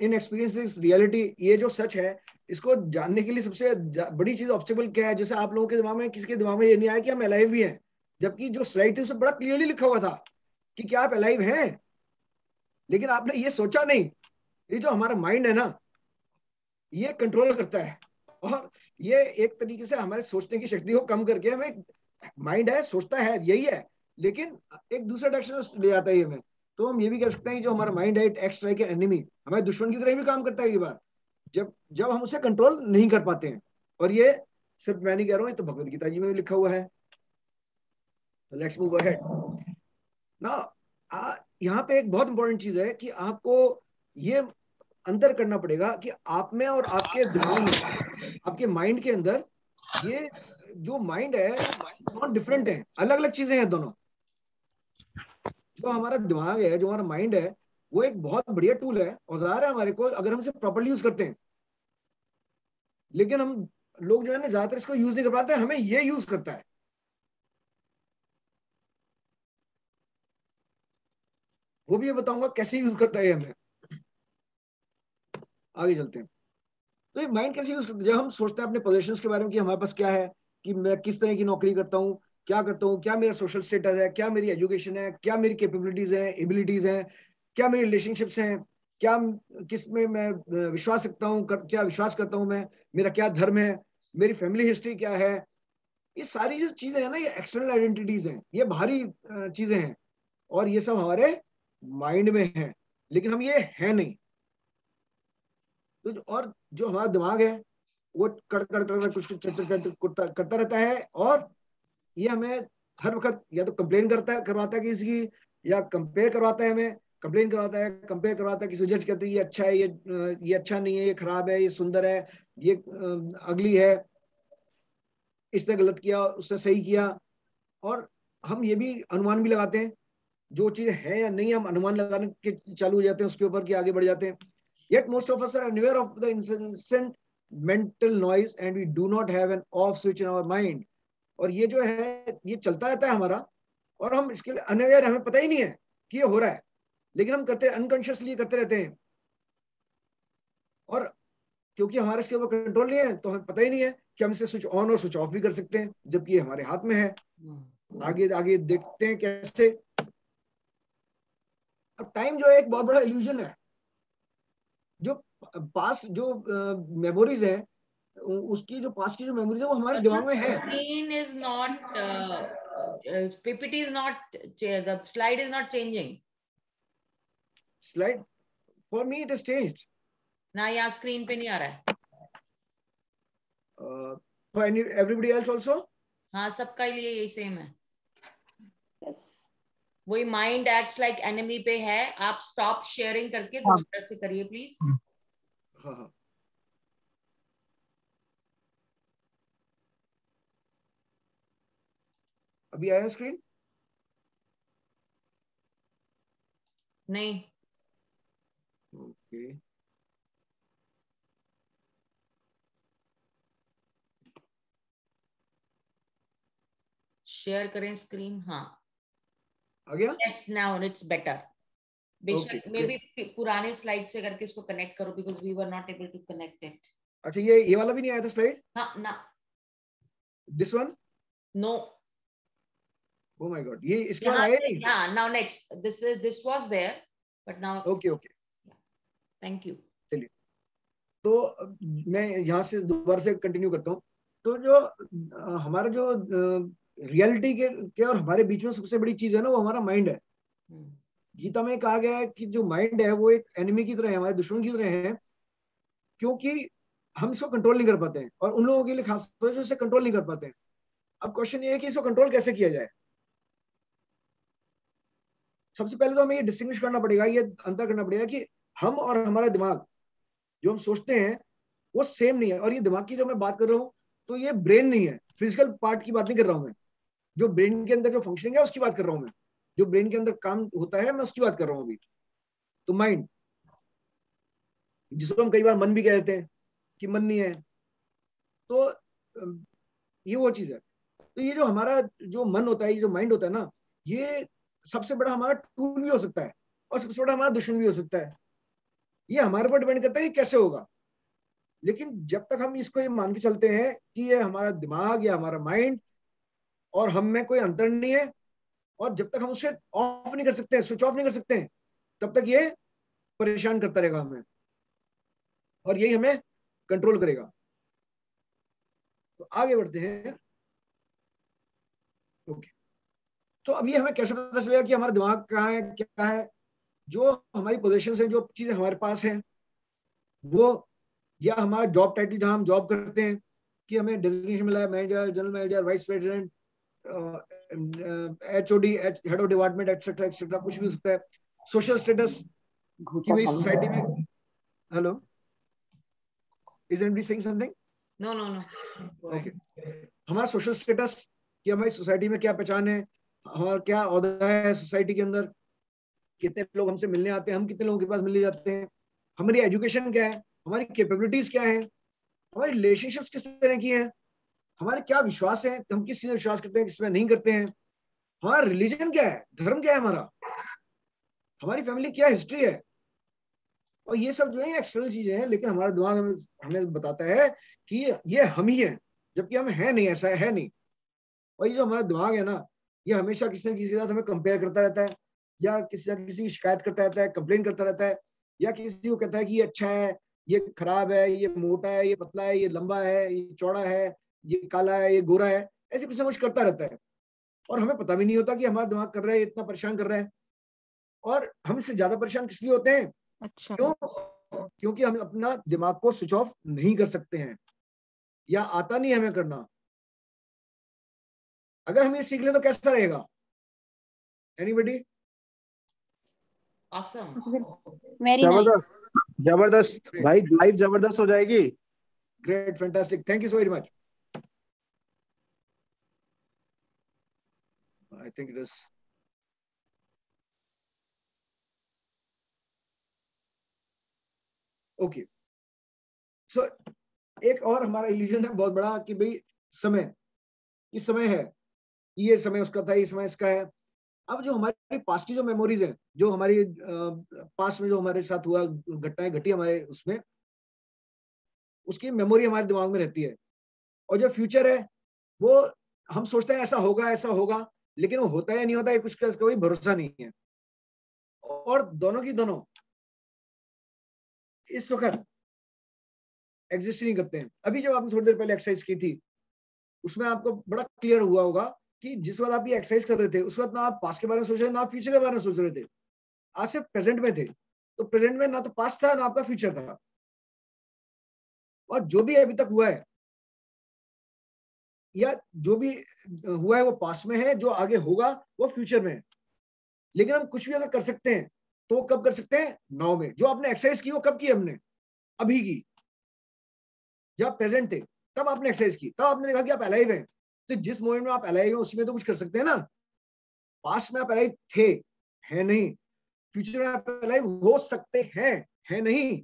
in experience this reality, ये जो सच है, इसको जानने के लिए सबसे बड़ी चीज ऑब्स्टेकल क्या है? जैसे आप लोगों के दिमाग में, किसी के दिमाग में ये नहीं आया कि हम अलाइव भी हैं, जबकि जो स्लाइड थी उसमें बड़ा क्लियरली लिखा हुआ था कि क्या आप अलाइव हैं, लेकिन आपने ये सोचा नहीं। ये जो हमारा माइंड है ना, ये कंट्रोल करता है, और ये एक तरीके से हमारे सोचने की शक्ति को कम करके हमें, माइंड है सोचता है यही है, लेकिन एक दूसरे डायरेक्शन में ले जाता है हमें। तो हम ये भी कह सकते हैं जो हमारा माइंड है, it acts like an enemy, हमारे दुश्मन की तरह भी काम करता है कई बार, जब जब हम उसे कंट्रोल नहीं कर पाते हैं। और ये सिर्फ मैं नहीं कह रहा हूँ, ये तो भगवद गीता जी में भी लिखा हुआ है। लेट्स मूव अहेड ना। यहाँ पे एक बहुत इंपॉर्टेंट चीज है कि आपको ये अंतर करना पड़ेगा कि आप में और आपके दिमाग में, आपके माइंड के अंदर, ये जो माइंड है नॉट डिफरेंट है, अलग अलग चीजें हैं दोनों। जो हमारा दिमाग है, जो हमारा माइंड है, वो एक बहुत बढ़िया टूल है, औजार है हमारे को, अगर हम इसे प्रॉपर्ली यूज करते हैं। लेकिन हम लोग जो है ना, ज्यादातर इसको यूज नहीं कर पाते, हमें ये यूज करता है। वो भी ये बताऊंगा कैसे यूज करता है हमें, आगे चलते हैं। तो ये माइंड कैसे यूज करता है? जब हम सोचते हैं अपने पोजीशंस के बारे में कि हमारे पास क्या है, कि मैं किस तरह की नौकरी करता हूँ, क्या करता हूँ, क्या मेरा सोशल स्टेटस है, क्या मेरी एजुकेशन है, क्या मेरी कैपेबिलिटीज हैं, एबिलिटीज हैं, क्या मेरी रिलेशनशिप्स हैं, क्या किस में मैं विश्वास रखता हूँ, क्या विश्वास करता हूँ मैं, मेरा क्या धर्म है, मेरी फैमिली हिस्ट्री क्या है, ये सारी जो चीजें हैं ना, ये एक्सटर्नल आइडेंटिटीज हैं, ये बाहरी चीजें हैं, और ये सब हमारे माइंड में है, लेकिन हम ये है नहीं। तो और जो हमारा दिमाग है, वो कड़ कड़ कड़ कुछ करता रहता है, और ये हमें हर वक्त या तो कंप्लेन करवाता है किसी की, या कंपेयर करवाता है, हमें कंप्लेन करवाता है, कंपेयर करवाता है, किसी जज कहते हैं ये अच्छा है, ये अच्छा नहीं है, ये खराब है, ये सुंदर है, ये अगली है, इसने गलत किया, उसने सही किया। और हम ये भी अनुमान भी लगाते हैं, जो चीज है या नहीं, हम अनुमान लगाने के चालू हो जाते हैं उसके ऊपर, कि आगे बढ़ जाते हैं। Yet most of us are unaware of the incessant mental noise and we do not have an off switch in our mind. और ये जो है, ये चलता रहता है हमारा, और हम इसके लिए अनअवेयर, हमें पता ही नहीं है कि ये हो रहा है, लेकिन हम करते, अनकॉन्शियसली करते रहते हैं। और क्योंकि हमारे इसके ऊपर कंट्रोल नहीं है, तो हमें पता ही नहीं है कि हम इसे स्विच ऑन और स्विच ऑफ भी कर सकते हैं, जबकि ये हमारे हाथ में है। आगे आगे देखते हैं कैसे। अब टाइम जो है एक बहुत बड़ा इल्यूजन है। जो पास्ट जो मेमोरीज है, उसकी जो पास्ट की जो मेमोरीज है, वो हमारे दिमाग में है। Screen is not PPT is not, the slide is not changing. Slide for me it has changed. ना यहाँ स्क्रीन पे नहीं आ रहा है। For everybody else also? हाँ, सबका लिए यही सेम है। Yes. वही माइंड एक्ट्स लाइक एनिमी पे है। आप स्टॉप शेयरिंग करके दोबारा से करिए प्लीज। हाँ हाँ। अभी आया स्क्रीन? नहीं। ओके, शेयर करें स्क्रीन। हाँ, आ गया? Yes, now it's better. Okay, बेशक मे बी पुराने स्लाइड से करके इसको कनेक्ट करो, because we were not able to connect it. अच्छा, ये वाला भी नहीं आया था स्लाइड? हाँ ना, this one? No. Oh my god, ये इसके बाद आया नहीं? हाँ, now next, this was there but now. Okay okay, thank you. चलिए, तो मैं यहाँ से दोबारा से कंटिन्यू करता हूँ। तो जो हमारा जो रियलिटी के और हमारे बीच में सबसे बड़ी चीज है ना, वो हमारा माइंड है। गीता में कहा गया है कि जो माइंड है वो एक एनिमी की तरह है, हमारे दुश्मन की तरह है, क्योंकि हम इसको कंट्रोल नहीं कर पाते हैं, और उन लोगों के लिए खास तौर से जो इसे कंट्रोल नहीं कर पाते हैं। अब क्वेश्चन ये है कि इसको कंट्रोल कैसे किया जाए। सबसे पहले तो हमें ये डिस्टिंग्विश करना पड़ेगा, ये अंतर करना पड़ेगा कि हम और हमारा दिमाग, जो हम सोचते हैं वो सेम नहीं है। और ये दिमाग की जो मैं बात कर रहा हूँ, तो ये ब्रेन नहीं है, फिजिकल पार्ट की बात नहीं कर रहा हूँ मैं। जो ब्रेन के अंदर जो फंक्शनिंग है उसकी बात कर रहा हूँ मैं, जो ब्रेन के अंदर काम होता है मैं उसकी बात कर रहा हूँ अभी। तो माइंड, जिसको हम कई बार मन भी कह देते हैं कि मन नहीं है, तो ये वो चीज है। तो ये जो हमारा जो मन होता है, ये जो माइंड होता है ना, ये सबसे बड़ा हमारा टूल भी हो सकता है और सबसे बड़ा हमारा दुश्मन भी हो सकता है। ये हमारे ऊपर डिपेंड करता है कि कैसे होगा। लेकिन जब तक हम इसको ये मान के चलते हैं कि ये हमारा दिमाग या हमारा माइंड और हम में कोई अंतर नहीं है, और जब तक हम उसे ऑफ नहीं कर सकते, स्विच ऑफ नहीं कर सकते, तब तक ये परेशान करता रहेगा हमें और यही हमें कंट्रोल करेगा। तो आगे बढ़ते हैं। ओके, तो अब ये हमें कैसे पता चलेगा कि हमारा दिमाग कहाँ है, क्या है? जो हमारी पोजीशन है, जो चीजें हमारे पास हैं वो, या हमारा जॉब टाइटल जहां हम जॉब करते हैं, कि हमें डेजिग्नेशन मिला है manager, general manager, vice president, HOD, head of department, etcetera etcetera, कुछ भी हो सकता है। सोशल स्टेटस कि मेरी सोसाइटी में, hello, is anybody saying something? No no no. Okay, हमारा सोशल स्टेटस कि हमारी सोसाइटी में क्या पहचान है, हमारा क्या ओहदा है सोसाइटी के अंदर, कितने लोग हमसे मिलने आते हैं, हम कितने लोगों के पास मिलने जाते हैं, हमारी एजुकेशन क्या है, हमारी कैपेबिलिटीज क्या है, हमारी रिलेशनशिप्स किस तरह की हैं, हमारे क्या विश्वास है, हम किस चीज में विश्वास करते हैं, किस में नहीं करते हैं, हमारा रिलीजन क्या है, धर्म क्या है हमारा, हमारी फैमिली क्या हिस्ट्री है। और ये सब जो है एक्सटर्नल चीजें हैं, लेकिन हमारा दिमाग हमें बताता है कि ये हम ही हैं, जबकि हम है नहीं, ऐसा है नहीं। और ये जो हमारा दिमाग है ना, ये हमेशा किसी न किसी के साथ हमें कंपेयर करता रहता है, या किसी न किसी की शिकायत करता रहता है, कंप्लेन करता रहता है, या किसी को कहता है कि ये अच्छा है, ये खराब है, ये मोटा है, ये पतला है, ये लंबा है, ये चौड़ा है, ये काला है, ये गोरा है, ऐसे कुछ ना कुछ करता रहता है। और हमें पता भी नहीं होता कि हमारा दिमाग कर रहा है, इतना परेशान कर रहा है। और हम इससे ज्यादा परेशान किस लिए होते हैं? अच्छा, क्यों? क्योंकि हम अपना दिमाग को स्विच ऑफ नहीं कर सकते हैं, या आता नहीं हमें करना। अगर हम ये सीख ले तो कैसा रहेगा? एनीबॉडी? Awesome. Very nice. जबरदस्त जबरदस्त भाई, लाइफ जबरदस्त हो जाएगी। Great, fantastic, thank you so very much. I think it is okay. So एक और हमारा इल्यूजन है बहुत बड़ा कि भाई समय, ये समय है, ये समय उसका था, ये समय इसका है। अब जो हमारी पास्ट की जो मेमोरीज हैं, जो हमारी पास्ट में जो हमारे साथ हुआ, घटनाएं घटी हमारे उसमें, उसकी मेमोरी हमारे दिमाग में रहती है। और जो फ्यूचर है वो हम सोचते हैं ऐसा होगा, लेकिन वो होता है नहीं होता है, कुछ का कोई भरोसा नहीं है। और दोनों की दोनों इस वक्त एग्जिस्ट नहीं करते हैं। अभी जब आपने थोड़ी देर पहले एक्सरसाइज की थी, उसमें आपको बड़ा क्लियर हुआ होगा कि जिस वक्त आप ये एक्सरसाइज कर रहे थे, उस वक्त ना आप पास्ट के बारे में सोच रहे थे, ना आप फ्यूचर के बारे में सोच रहे थे, आज सिर्फ प्रेजेंट में थे। तो प्रेजेंट में ना तो पास्ट था, ना आपका फ्यूचर था। और जो भी अभी तक हुआ है, या जो भी हुआ है वो पास्ट में है, जो आगे होगा वो फ्यूचर में है। लेकिन हम कुछ भी अगर कर सकते हैं तो वो कब कर सकते हैं? नाउ में। जो आपने एक्सरसाइज की वो कब की? हमने अभी की। जब आप प्रेजेंट थे तब आपने एक्सरसाइज की, तब आपने देखा कि आप अलाइव हैं, तो जिस मोमेंट में आप अलाइव हो उसी में तो कुछ कर सकते हैं ना। पास्ट में आप अलाइव थे, है नहीं, फ्यूचर में आप अलाइव हो सकते हैं, है नहीं।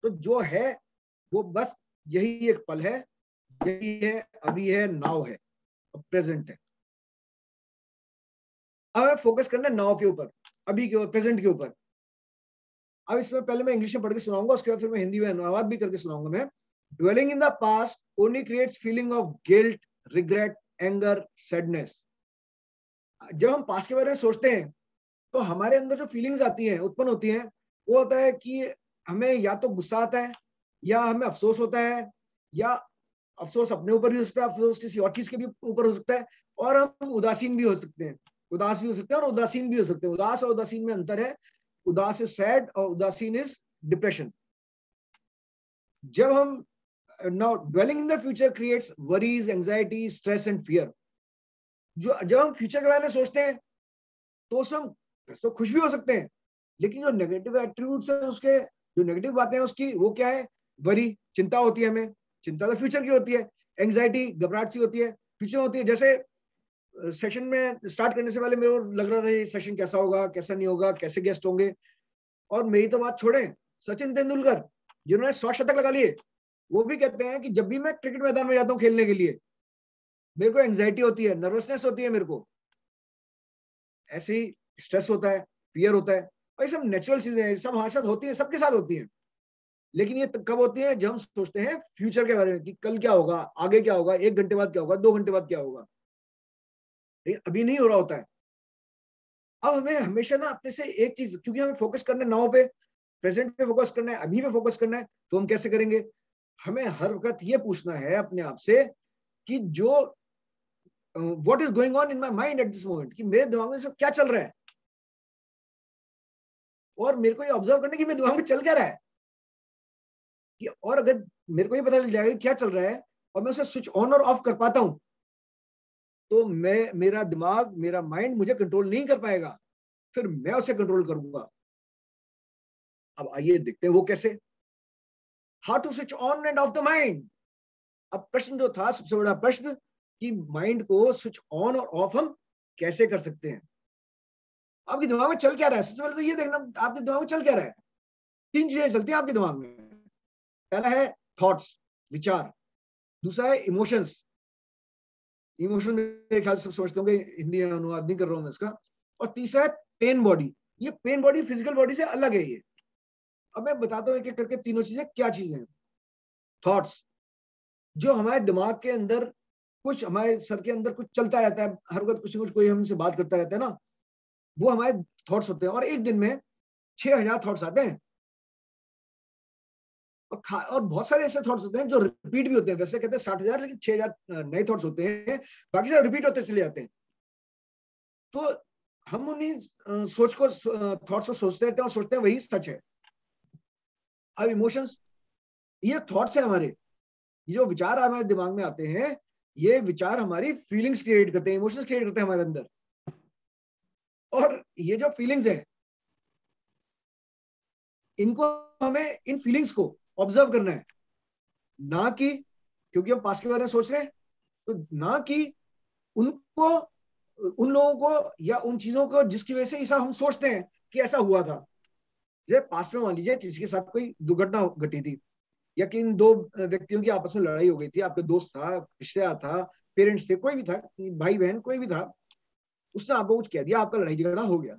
तो जो है वो बस यही एक पल है, यही है, अभी है, नाउ है, प्रेजेंट है। अब हमें फोकस करना है नाउ के ऊपर, अभी के ऊपर, प्रेजेंट के ऊपर। अब इसमें पहले मैं इंग्लिश में पढ़ के सुनाऊंगा, उसके बाद फिर मैं हिंदी में अनुवाद भी करके सुनाऊंगा। मैं Dwelling in the past only creates feeling of guilt, regret, anger, sadness. जब हम पास्ट के बारे में सोचते हैं तो हमारे अंदर जो फीलिंग्स आती हैं, उत्पन्न होती हैं, वो होता है कि हमें या तो गुस्सा आता है, या हमें अफसोस होता है, या अफसोस अपने ऊपर भी हो सकता है, अफसोस किसी और चीज के भी ऊपर हो सकता है, और हम उदासीन भी हो सकते हैं, उदास भी हो सकते हैं और उदासीन भी हो सकते हैं। उदास और उदासीन में अंतर है। उदास इज सैड और उदासीन इज डिप्रेशन। जब हम now dwelling in the future creates worries, anxiety, stress and fear. जब हम फ्यूचर के बारे में सोचते हैं तो उसमें हम तो खुश भी हो सकते हैं, लेकिन जो नेगेटिव एट्रीब्यूट्स है उसके, जो नेगेटिव बातें हैं उसकी, वो क्या है? वरी, चिंता होती है हमें। चिंता तो फ्यूचर की होती है। एंग्जाइटी, घबराहट सी होती है, फ्यूचर होती है। जैसे सेशन में स्टार्ट करने से पहले मेरे को लग रहा था ये सेशन कैसा होगा, कैसा नहीं होगा, कैसे गेस्ट होंगे। और मेरी तो बात छोड़ें, सचिन तेंदुलकर जिन्होंने 100 शतक लगा लिए, वो भी कहते हैं कि जब भी मैं क्रिकेट मैदान में जाता हूँ खेलने के लिए, मेरे को एंग्जाइटी होती है, नर्वसनेस होती है मेरे को, ऐसे ही स्ट्रेस होता है, फियर होता है। और ये सब नेचुरल चीजें हैं, सब हमारे साथ होती हैं, सबके साथ होती हैं। लेकिन ये कब होती है? जब हम सोचते हैं फ्यूचर के बारे में कि कल क्या होगा, आगे क्या होगा, 1 घंटे बाद क्या होगा, 2 घंटे बाद क्या होगा। लेकिन अभी नहीं हो रहा होता है। अब हमें हमेशा ना अपने से एक चीज, क्योंकि हमें फोकस करना है नाउ पे, प्रेजेंट पे फोकस करना है, अभी पे फोकस करना है, तो हम कैसे करेंगे? हमें हर वक्त ये पूछना है अपने आप से कि जो what is going on in my mind at this moment, कि मेरे दिमाग में सब क्या चल रहा है, और मेरे को ये ऑब्जर्व करना कि मेरे दिमाग में चल क्या रहा है। कि और अगर मेरे को ये पता चल जाएगा क्या चल रहा है और मैं उसे स्विच ऑन और ऑफ कर पाता हूं, तो मेरा दिमाग, मेरा माइंड मुझे कंट्रोल नहीं कर पाएगा, फिर मैं उसे कंट्रोल करूंगा। अब आइए देखते हैं वो कैसे। How to switch on and off the mind. अब प्रश्न जो था, सबसे बड़ा प्रश्न, कि माइंड को स्विच ऑन और ऑफ हम कैसे कर सकते हैं। आपके दिमाग में चल क्या रहा है? सबसे पहले तो ये देखना आपके दिमाग में चल क्या रहा है। 3 चीजें चलती हैं आपके दिमाग में। पहला है थॉट्स, विचार। दूसरा है इमोशंस। इमोशन मेरे ख्याल से सब समझते होंगे, हिंदी में अनुवाद नहीं कर रहा हूं मैं इसका। और तीसरा है पेन बॉडी। ये पेन बॉडी फिजिकल बॉडी से अलग है ये। अब मैं बताता हूँ एक एक करके तीनों चीजें क्या चीजें हैं। थॉट्स, जो हमारे दिमाग के अंदर कुछ, हमारे सर के अंदर कुछ चलता रहता है, हर वक्त कुछ न कुछ कोई हमसे बात करता रहता है ना, वो हमारे थॉट्स होते हैं। और एक दिन में 6000 थॉट्स आते हैं। और बहुत सारे ऐसे थॉट्स होते हैं जो रिपीट भी होते हैं। वैसे कहते हैं 60,000, लेकिन 6000 नए थॉट्स होते हैं, बाकी सब रिपीट होते चले जाते हैं। तो हम उन्हीं सोच को, थॉट्स को सोचते रहते हैं और सोचते हैं वही सच है। अब इमोशंस, ये थॉट्स है हमारे, ये जो विचार हमारे दिमाग में आते हैं, ये विचार हमारी फीलिंग्स क्रिएट करते हैं, इमोशंस क्रिएट करते हैं हमारे अंदर। और ये जो फीलिंग्स है, इनको हमें, इन फीलिंग्स को ऑब्जर्व करना है, ना कि, क्योंकि हम पास्ट के बारे में सोच रहे हैं, तो ना कि उनको, उन लोगों को या उन चीजों को जिसकी वजह से ऐसा हम सोचते हैं कि ऐसा हुआ था। जैसे पास्ट में मान लीजिए किसी के साथ कोई दुर्घटना घटी थी, या किन 2 व्यक्तियों की आपस में लड़ाई हो गई थी, आपका दोस्त था, रिश्तेदार था, पेरेंट्स थे, कोई भी था, भाई बहन कोई भी था, उसने आपको कुछ कह दिया, आपका लड़ाई झगड़ा हो गया।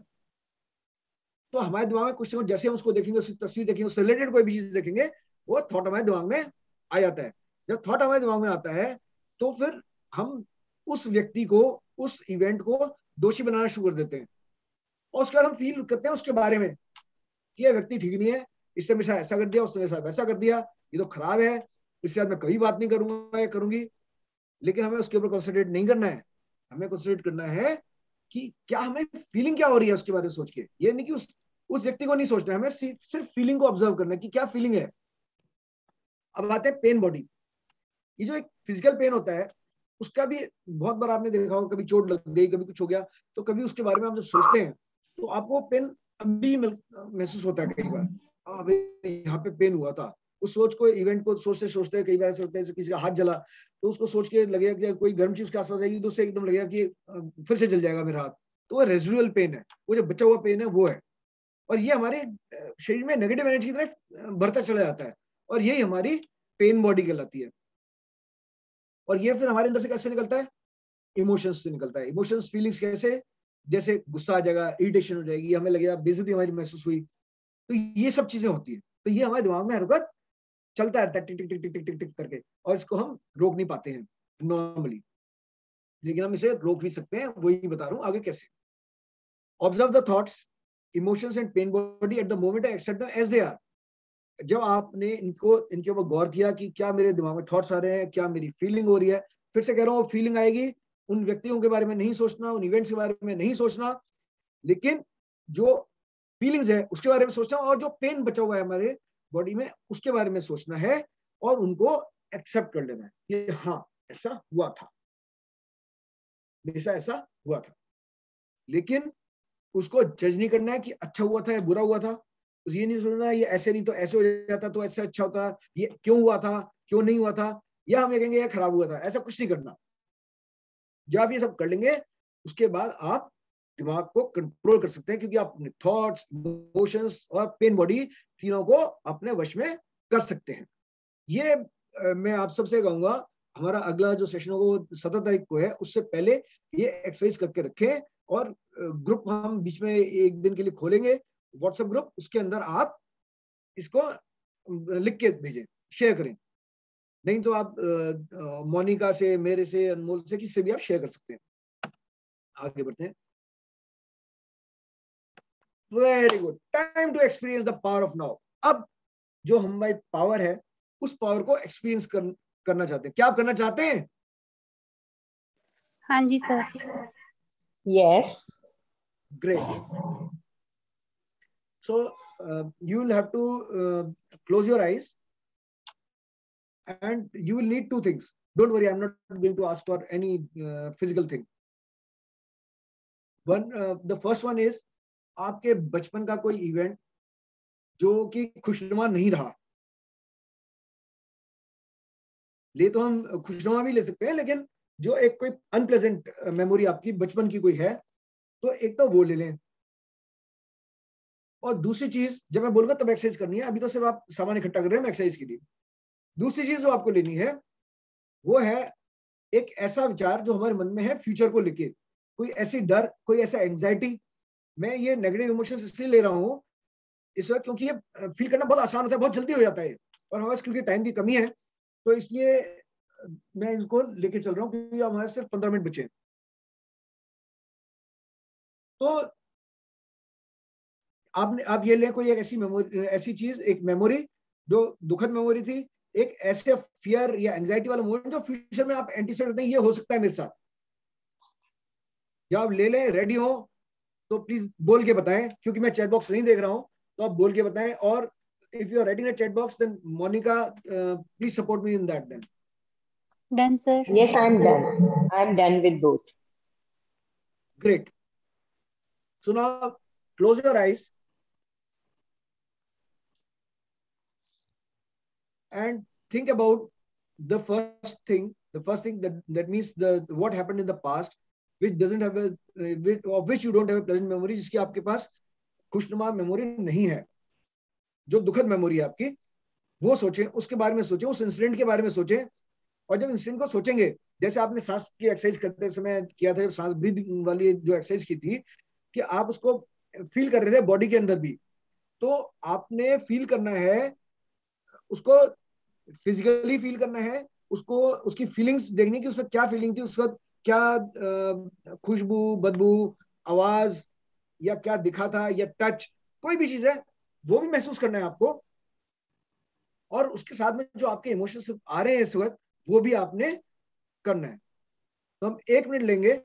तो हमारे दिमाग में कुछ, जैसे हम उसको देखेंगे, उसकी तस्वीर देखेंगे, उससे रिलेटेड कोई भी चीज देखेंगे, वो थॉट हमारे दिमाग में आ जाता है। जब थॉट हमारे दिमाग में आता है तो फिर हम उस व्यक्ति को, उस इवेंट को दोषी बनाना शुरू कर देते हैं। और उसके बाद हम फील करते हैं उसके बारे में कि ये व्यक्ति ठीक नहीं है, इसने मेरे साथ ऐसा कर दिया, उसने मेरे साथ वैसा कर दिया, ये तो खराब है, इससे बाद मैं कभी बात नहीं करूंगा या करूंगी। लेकिन हमें उसके ऊपर कॉन्सेंट्रेट नहीं करना है। हमें कॉन्सेंट्रेट करना है कि क्या हमें फीलिंग क्या हो रही है उसके बारे में सोच के। ये नहीं कि उस व्यक्ति को नहीं सोचना है, हमें सिर्फ फीलिंग को ऑब्जर्व करना है कि क्या फीलिंग है। अब आते हैं पेन बॉडी। ये जो एक फिजिकल पेन होता है, उसका भी बहुत बार आपने देखा होगा, कभी चोट लग गई, कभी कुछ हो गया, तो कभी उसके बारे में आप जब सोचते हैं तो आपको पेन अभी महसूस होता है। कई बार यहाँ पे पेन हुआ था, उस सोच को, इवेंट को सोचते सोचते कई बार ऐसा होता है किसी का हाथ जला तो उसको सोच के लगेगा कि कोई गर्म चीज उसके आसपास आएगी तो उससे एकदम लगेगा कि फिर से जल जाएगा मेरा हाथ, तो वो रेजिडुअल पेन है, वो जो बचा हुआ पेन है वो है। और ये हमारे शरीर में नेगेटिव एनर्जी की तरफ बढ़ता चला जाता है और यही हमारी पेन बॉडी कहलाती है। और ये फिर हमारे अंदर से कैसे निकलता है? इमोशंस से निकलता है। इमोशंस फीलिंग्स कैसे? जैसे गुस्सा आ जाएगा, इरिटेशन हो जाएगी, हमें लगेगा बेइज्जती हमारी महसूस हुई, तो ये सब चीजें होती है। तो ये हमारे दिमाग में हर वक्त चलता रहता है टिक टिक टिक टिक टिक टिक टिक करके, और इसको हम रोक नहीं पाते हैं नॉर्मली, लेकिन हम इसे रोक भी सकते हैं, वही बता रहा हूं आगे कैसे। Observe the thoughts, emotions and pain body at the moment, accept them as they are. जब आपने इनके ऊपर गौर किया कि क्या मेरे दिमाग में थॉट्स आ रहे हैं, क्या मेरी फीलिंग हो रही है, फिर से कह रहा हूँ फीलिंग आएगी, उन व्यक्तियों के बारे में नहीं सोचना, उन इवेंट्स के बारे में नहीं सोचना, लेकिन जो फीलिंग्स है उसके बारे में सोचना, और जो पेन बचा हुआ है हमारे बॉडी में उसके बारे में सोचना है, और उनको एक्सेप्ट कर लेना है कि हाँ ऐसा हुआ था, हमेशा ऐसा हुआ था। लेकिन उसको जज नहीं करना है कि अच्छा हुआ था या बुरा हुआ था, ये नहीं सोचना ये ऐसे नहीं तो ऐसे हो जाता तो ऐसा अच्छा होता, ये क्यों हुआ था, क्यों नहीं हुआ था, या हम ये कहेंगे ये खराब हुआ था, ऐसा कुछ नहीं करना। जब आप ये सब कर लेंगे उसके बाद आप दिमाग को कंट्रोल कर सकते हैं, क्योंकि आप अपने थॉट्स, इमोशंस और पेन बॉडी तीनों को अपने वश में कर सकते हैं। ये मैं आप सबसे कहूंगा हमारा अगला जो सेशन होगा वो 17 तारीख को है, उससे पहले ये एक्सरसाइज करके रखें, और ग्रुप हम बीच में एक दिन के लिए खोलेंगे, व्हाट्सएप ग्रुप, उसके अंदर आप इसको लिख के भेजें, शेयर करें। नहीं तो आप मोनिका से, मेरे से, अनमोल से, किससे भी आप शेयर कर सकते हैं। आगे बढ़ते हैं। Very good, time to experience the power of now. अब जो हमारी पावर है उस पावर को एक्सपीरियंस करना चाहते हैं। क्या आप करना चाहते हैं? हाँ जी sir. Yes. Great. So you will have to close your eyes, and you will need two things. Don't worry, I'm not going to ask for any physical thing. The first one is आपके बचपन का कोई event जो कि खुशनुमा नहीं रहा। ले तो हम खुशनुमा भी ले सकते हैं, लेकिन जो एक कोई अनप्लेजेंट मेमोरी आपकी बचपन की कोई है, तो एक तो वो ले लें। और दूसरी चीज, जब मैं बोलूंगा तब एक्सरसाइज करनी है, अभी तो सिर्फ आप सामान इकट्ठा कर रहे हैं एक्सरसाइज के लिए। दूसरी चीज जो आपको लेनी है वो है एक ऐसा विचार जो हमारे मन में है फ्यूचर को लेके, कोई ऐसी डर, कोई ऐसा एंजाइटी। मैं ये नेगेटिव इमोशंस इसलिए ले रहा हूँ इस वक्त क्योंकि ये फील करना बहुत आसान होता है, बहुत जल्दी हो जाता है, और हमारे पास क्योंकि टाइम की कमी है तो इसलिए मैं इसको लेके चल रहा हूँ, क्योंकि हमारे सिर्फ 15 मिनट बचे। तो आप ये लें कोई एक ऐसी मेमोरी, ऐसी चीज, एक मेमोरी जो दुखद मेमोरी थी, एक ऐसे फियर या एंजाइटी वाला मोमेंट जो फ्यूचर में आप एंटिसिपेट करते हैं ये हो सकता है मेरे साथ। जब आप ले लें, रेडी हो, तो प्लीज बोल के बताएं, क्योंकि मैं चैट बॉक्स नहीं देख रहा हूं, तो आप बोल के बताएं। और if you are writing in chat box then Monica please support me in that then. Done, sir. Yes, I'm done. I'm done with both. Great. So now close your eyes and think about the first thing that means the what happened in the past which doesn't have a of which you don't have a pleasant memory, जिसकी आपके पास खुशनुमा memory नहीं है, जो दुखद memory है आपकी, वो सोचें, उसके बारे में सोचें, उस इंसिडेंट के बारे में सोचें। और जब इंसिडेंट को सोचेंगे, जैसे आपने सांस की एक्सरसाइज करते समय किया था, सांस ब्रीदिंग वाली जो एक्सरसाइज की थी, कि आप उसको फील कर रहे थे बॉडी के अंदर भी, तो आपने फील करना है उसको, फिजिकली फील करना है उसको, उसकी फीलिंग्स देखनी कि उसमें क्या फीलिंग थी, उसका क्या खुशबू, बदबू, आवाज, या क्या दिखा था, या टच, कोई भी चीज है वो भी महसूस करना है आपको। और उसके साथ में जो आपके इमोशंस आ रहे हैं इस वक्त वो भी आपने करना है। तो हम 1 मिनट लेंगे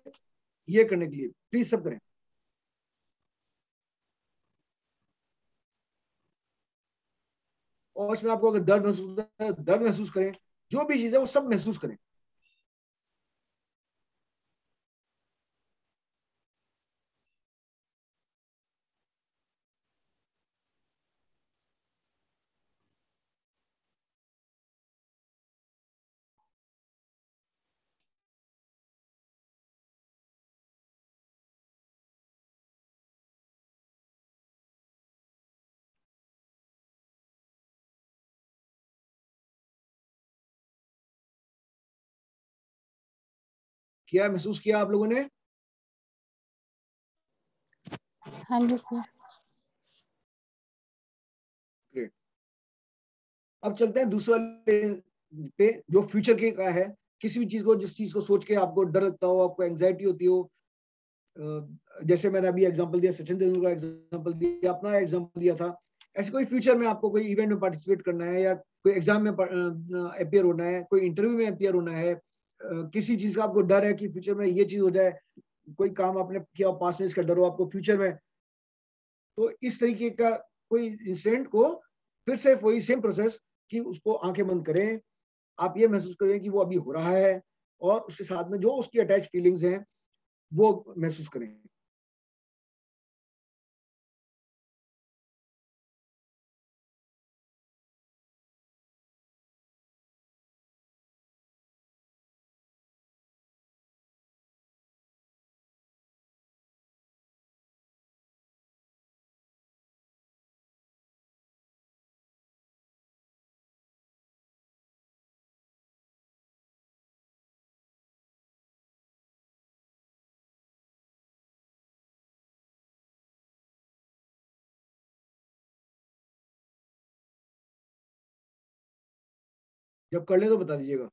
ये करने के लिए, प्लीज सब करें। और इसमें आपको अगर दर्द महसूस होता है दर्द महसूस करें, जो भी चीज है वो सब महसूस करें। किया, महसूस किया आप लोगों ने? हाँ जी सर। ग्रेट। अब चलते हैं दूसरे वाले पे जो फ्यूचर के का है। किसी भी चीज को, जिस चीज को सोच के आपको डर लगता हो, आपको एंजाइटी होती हो, जैसे मैंने अभी एग्जांपल दिया, सचिन तेंदुलकर का एग्जांपल दिया, अपना एग्जांपल दिया था, ऐसे कोई फ्यूचर में आपको कोई इवेंट में पार्टिसिपेट करना है, या कोई एग्जाम में अपियर होना है, कोई इंटरव्यू में अपियर होना है, किसी चीज का आपको डर है कि फ्यूचर में ये चीज हो जाए, कोई काम आपने किया पास में इसका डर हो आपको फ्यूचर में, तो इस तरीके का कोई इंसिडेंट को फिर से वही सेम प्रोसेस कि उसको आंखें बंद करें, आप ये महसूस करें कि वो अभी हो रहा है, और उसके साथ में जो उसकी अटैच फीलिंग्स हैं वो महसूस करें। जब कर ले तो बता दीजिएगा।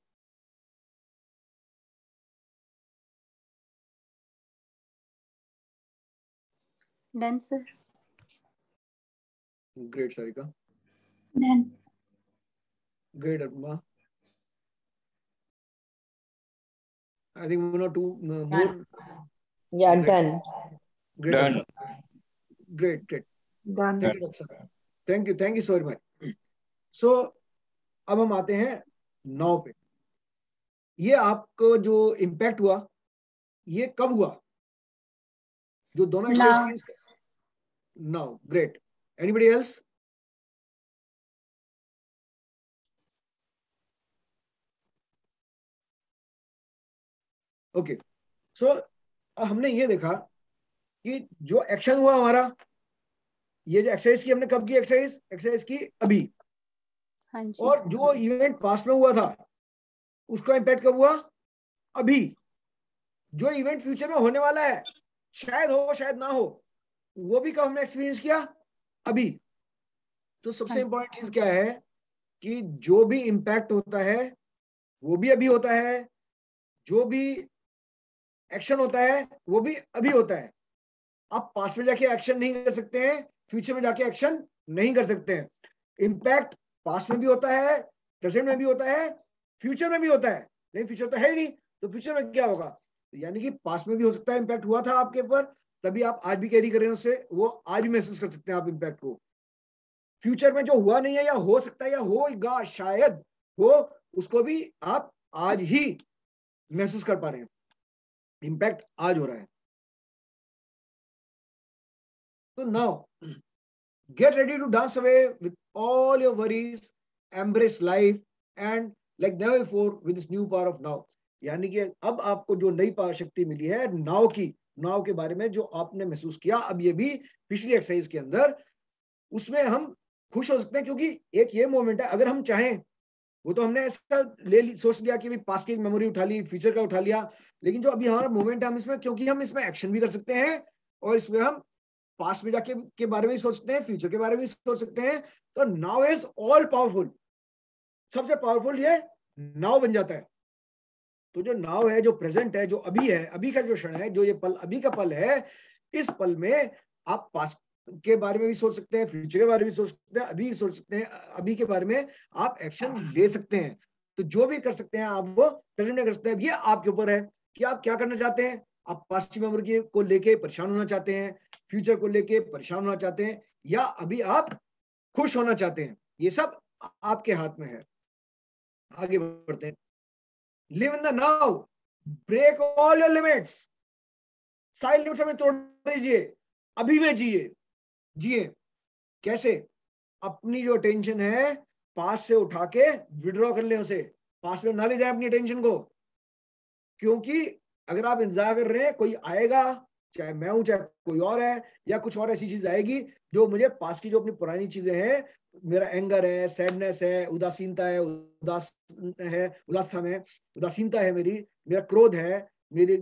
Done sir. Great Sarika. Done. Great Aruma. I think 1 or 2 more. Yeah, great. done. Great. Done. Great. Done. Thank you sir. Thank you so much. So अब हम आते हैं नाव पे। ये आपको जो इम्पैक्ट हुआ ये कब हुआ, जो दोनों exercise? Now. Great. Anybody else? Okay. So हमने ये देखा कि जो एक्शन हुआ हमारा, ये जो एक्सरसाइज की हमने कब की, एक्सरसाइज की अभी। हाँ जी। और जो इवेंट पास्ट में हुआ था उसका इम्पैक्ट कब हुआ? अभी। जो इवेंट फ्यूचर में होने वाला है, शायद हो शायद ना हो, वो भी कब हमने एक्सपीरियंस किया? अभी। तो सबसे इंपॉर्टेंट चीज क्या है कि जो भी इम्पैक्ट होता है वो भी अभी होता है, जो भी एक्शन होता है वो भी अभी होता है। आप पास्ट में जाके एक्शन नहीं कर सकते हैं, फ्यूचर में जाके एक्शन नहीं कर सकते हैं। इम्पैक्ट पास्ट में भी होता है, प्रेजेंट में भी होता है, फ्यूचर में भी होता है, लेकिन फ्यूचर तो है ही नहीं, तो फ्यूचर में क्या होगा? यानी कि पास्ट में भी हो सकता है इम्पैक्ट हुआ था आपके ऊपर, तभी आप आज भी कैरी कर रहे हैं उससे, वो आज भी महसूस कर सकते हैं आप इम्पैक्ट को। फ्यूचर में जो हुआ नहीं है, या हो सकता है या होगा शायद हो, उसको भी आप आज ही महसूस कर पा रहे हैं। इम्पैक्ट आज हो रहा है। तो now get ready to dance away with all your worries, embrace life and like never before with this new power of now। यानी कि अब आपको जो नई पावर शक्ति मिली है नाव की, नाव के बारे में जो आपने महसूस किया अब ये भी पिछली एक्सरसाइज के अंदर, उसमें हम खुश हो सकते हैं, क्योंकि एक ये मोमेंट है, अगर हम चाहें, वो तो हमने ऐसा सोच लिया कि पास्ट की मेमोरी उठा ली, फ्यूचर का उठा लिया, लेकिन जो अभी हमारा मोमेंट है हम इसमें, क्योंकि हम इसमें एक्शन भी कर सकते हैं और इसमें हम पास्ट में जाके के बारे में भी सोच सकते हैं, फ्यूचर के बारे में भी सोच सकते हैं। तो नाउ इज ऑल पावरफुल, सबसे पावरफुल ये नाउ बन जाता है। तो जो नाउ है, जो प्रेजेंट है, जो अभी है, अभी का जो क्षण है, जो ये पल अभी का पल है, इस पल में आप पास्ट के बारे में भी सोच सकते हैं, फ्यूचर के बारे में भी सोच सकते हैं, अभी सोच सकते हैं, अभी के बारे में आप एक्शन ले सकते हैं। तो जो भी कर सकते हैं आप वो प्रेजेंट में कर सकते हैं। ये आपके ऊपर है कि आप क्या करना चाहते हैं। आप पास्ट की मेमोरी को लेके परेशान होना चाहते हैं, फ्यूचर को लेके परेशान होना चाहते हैं, या अभी आप खुश होना चाहते हैं, ये सब आपके हाथ में है। आगे बढ़ते हैं। Live in the now, break all your limits. सारी लिमिट्स हमें तोड़ दीजिए, अभी में जिए। कैसे? अपनी जो टेंशन है पास से उठा के विड्रॉ कर ले, उसे पास में ना ले जाए अपनी टेंशन को। क्योंकि अगर आप इंतजार कर रहे हैं कोई आएगा, चाहे मैं हूं चाहे कोई और है, या कुछ और ऐसी चीज आएगी जो मुझे पास की जो अपनी पुरानी चीजें हैं, मेरा एंगर है, सैडनेस है, उदासीनता है, उदासीनता है मेरी, मेरा क्रोध है, मेरी